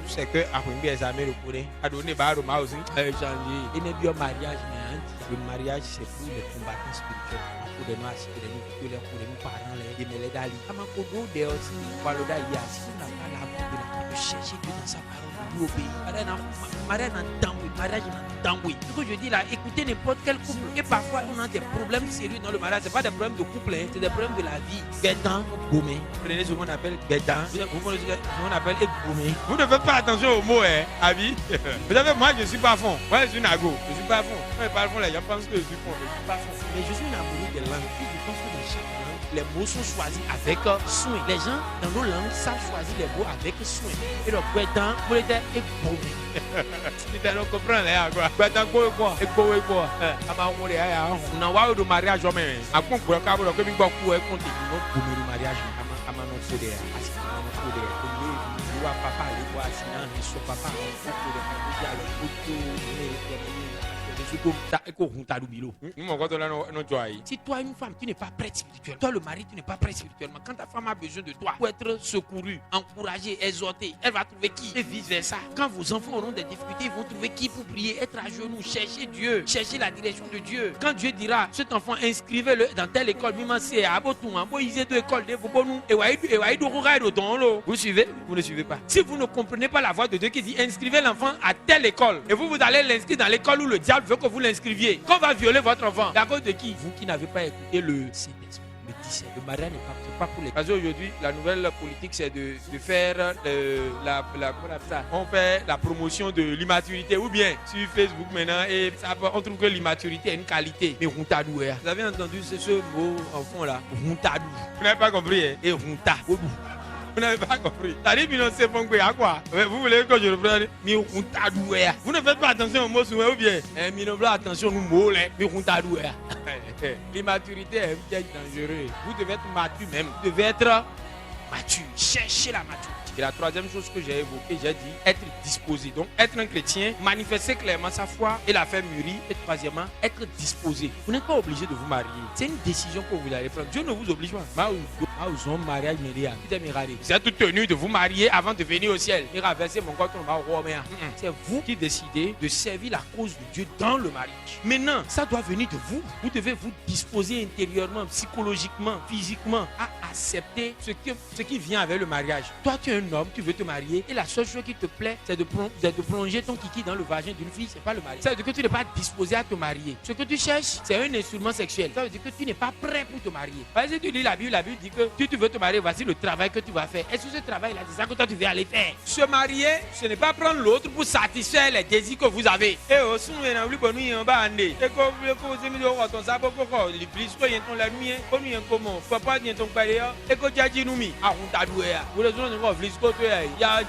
C'est que à combien examen le pourrait à donner barre au mouse, changer. Et n'est bien mariage, mais le mariage c'est pour les combattants spirituels. Pour les noirs, pour les parents, les mêlés d'Ali. À ma codo, des aussi, Waloda, il y a si on n'a pas la volonté de chercher Dieu dans sa parole, de lui obéir. Mariage dans oui. Ce que je dis là, écoutez n'importe quel couple. Et parfois, on a des problèmes sérieux dans le mariage. Ce n'est pas des problèmes de couple, hein, c'est des problèmes de la vie. Bédan, goumé. Prenez ce qu'on appelle bédan. Vous prenez ce qu'on appelle goumé. Vous ne faites pas attention aux mots, hein, Abi. Vous savez, moi, je ne suis pas fond. Moi, je suis nago. Je ne suis pas fond. Moi, je parle fond, les gens pensent que je suis fond. Je ne suis pas fond. Mais je suis un amoureux des langues. Et je pense que dans chaque langue, les mots sont choisis avec soin. Les gens, dans nos langues, savent choisir les mots avec soin. Et donc, bédan, vous les dites, et goumé. Tu ne comprends rien, quoi. Bédan, quoi. Et quoi. On a vu le mariage, mais à quoi on peut faire le mariage. Si toi une femme tu n'es pas prête spirituellement, toi le mari tu n'es pas prêt spirituellement, quand ta femme a besoin de toi pour être secourue, encouragée, exhortée, elle va trouver qui? Et vice versa. Quand vos enfants auront des difficultés, ils vont trouver qui pour prier, être à genoux, chercher Dieu, chercher la direction de Dieu. Quand Dieu dira, cet enfant inscrivez-le dans telle école, vous suivez? Vous ne suivez pas. Si vous ne comprenez pas la voix de Dieu qui dit inscrivez l'enfant à telle école, et vous allez l'inscrire dans l'école où le diable veut que vous l'inscriviez, qu'on va violer votre enfant. À cause de qui? Vous qui n'avez pas écouté le Saint-Esprit. Le mariage n'est pas pour les. Parce qu'aujourd'hui, la nouvelle politique, c'est de faire on fait la promotion de l'immaturité. Ou bien sur Facebook maintenant, et ça, on trouve que l'immaturité a une qualité. Mais Runtadou, vous avez entendu ce mot en fond là? Runtadou. Vous n'avez pas compris, hein? Et Runta. Vous n'avez pas compris. Ça dit, à quoi? Vous voulez que je reprenne? Vous ne faites pas attention aux mots souvent ou bien? Attention aux mots, l'immaturité est bien dangereuse. Vous devez être mature même. Vous devez être mature. Cherchez la maturité. Et la troisième chose que j'ai évoquée, j'ai dit être disposé. Donc, être un chrétien, manifester clairement sa foi et la faire mûrir. Et troisièmement, être disposé. Vous n'êtes pas obligé de vous marier. C'est une décision que vous allez prendre. Dieu ne vous oblige pas. Vous êtes tenu de vous marier avant de venir au ciel. C'est vous qui décidez de servir la cause de Dieu dans le mariage. Maintenant, ça doit venir de vous. Vous devez vous disposer intérieurement, psychologiquement, physiquement à accepter ce qui vient avec le mariage. Toi, tu es un homme, tu veux te marier et la seule chose qui te plaît, c'est de plonger ton kiki dans le vagin d'une fille, c'est pas le mariage. Ça veut dire que tu n'es pas disposé à te marier. Ce que tu cherches, c'est un instrument sexuel. Ça veut dire que tu n'es pas prêt pour te marier. Par exemple, tu lis la Bible dit que si tu veux te marier, voici le travail que tu vas faire. Est-ce que ce travail-là, c'est ça que toi tu veux aller faire? Se marier, ce n'est pas prendre l'autre pour satisfaire les désirs que vous avez. Et aussi, nous avons vu que nous avons andi. Et que vous avez mis au ton sabot, les plus que y ont la nuit, comme y a comment, papa y a ton père, et que tu as dit nous mis. Ah, on t'a doué. Vous les gens ont vu il y a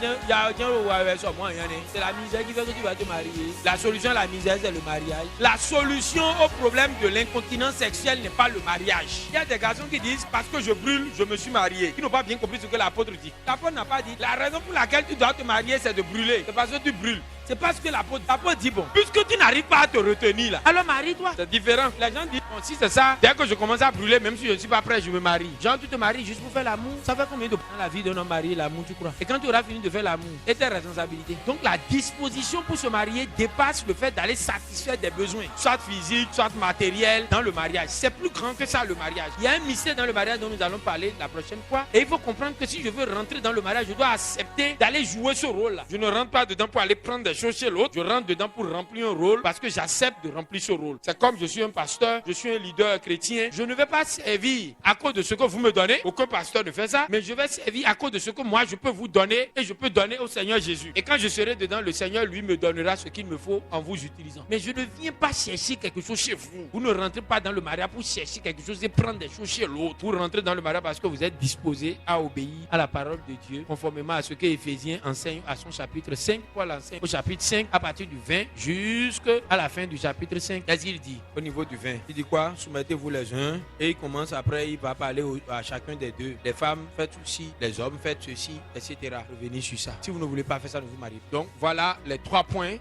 c'est la misère qui fait que tu vas te marier. La solution à la misère, c'est le mariage. La solution au problème de l'incontinence sexuelle n'est pas le mariage. Il y a des garçons qui disent parce que je brûle, je me suis marié. Ils n'ont pas bien compris ce que l'apôtre dit. L'apôtre n'a pas dit la raison pour laquelle tu dois te marier, c'est de brûler. C'est parce que tu brûles. C'est parce que l'apôtre dit bon, puisque tu n'arrives pas à te retenir là, alors marie-toi. C'est différent. Les gens disent bon, si c'est ça, dès que je commence à brûler, même si je ne suis pas prêt, je me marie. Genre, tu te maries juste pour faire l'amour. Ça fait combien de temps dans la vie d'un homme marié, l'amour, tu crois? Et quand tu auras fini de faire l'amour, c'est ta responsabilité. Donc la disposition pour se marier dépasse le fait d'aller satisfaire des besoins, soit physiques, soit matériels, dans le mariage. C'est plus grand que ça le mariage. Il y a un mystère dans le mariage dont nous allons parler la prochaine fois. Et il faut comprendre que si je veux rentrer dans le mariage, je dois accepter d'aller jouer ce rôle-là. Je ne rentre pas dedans pour aller prendre des choses chez l'autre. Je rentre dedans pour remplir un rôle parce que j'accepte de remplir ce rôle. C'est comme je suis un pasteur, je suis un leader chrétien. Je ne vais pas servir à cause de ce que vous me donnez. Aucun pasteur ne fait ça. Mais je vais servir à cause de ce que moi je peux vous donner et je peux donner au Seigneur Jésus. Et quand je serai dedans, le Seigneur lui me donnera ce qu'il me faut en vous utilisant. Mais je ne viens pas chercher quelque chose chez vous. Vous ne rentrez pas dans le mariage pour chercher quelque chose et prendre des choses chez l'autre. Vous rentrez dans le mariage parce que vous êtes disposé à obéir à la parole de Dieu conformément à ce que Éphésiens enseigne à son chapitre 5. Paul enseigne au chapitre chapitre 5, à partir du 20 jusqu'à la fin du chapitre 5. Qu'est-ce qu'il dit au niveau du 20? Il dit quoi? Soumettez-vous les uns. Et il commence après, il va parler à chacun des deux. Les femmes, faites ceci. Les hommes, faites ceci, etc. Revenez sur ça. Si vous ne voulez pas faire ça, ne vous mariez. Donc, voilà les 3 points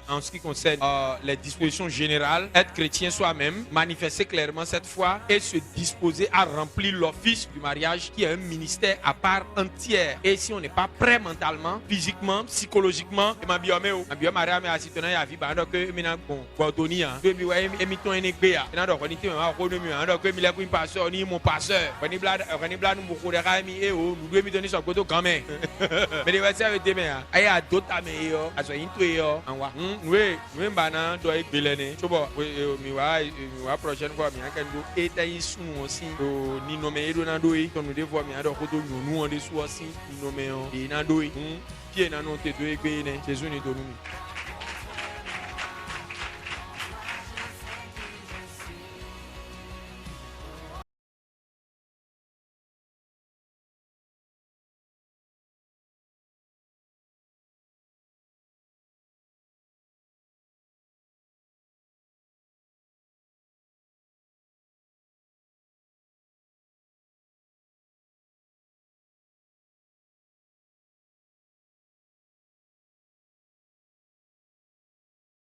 en ce qui concerne les dispositions générales. Être chrétien soi-même, manifester clairement cette foi et se disposer à remplir l'office du mariage qui est un ministère à part entière. Et si on n'est pas prêt mentalement, physiquement, psychologiquement, et ma biomé mariage à citoyen à vie, donc maintenant bon, Bordonia, que mi wa émiton enegbeya, na do koniti ma ko no mi ando que mi la ko pasteur ni mon pasteur, reni bla no ko de rami e o, nous doit mi donner son koto quand même. Mais les verset avec demain, ay a dota me yo, aso into yo, anwa. Nous mbana do e gbelene. Chobo mi wa prochaine fois mi kan do eta isu aussi ni no me do na do yi, to nous devons mi ando ko do nous on de sou aussi, ni no me on, e na do yi. Pied na no te do e gbe ne, Jésus ni do nous.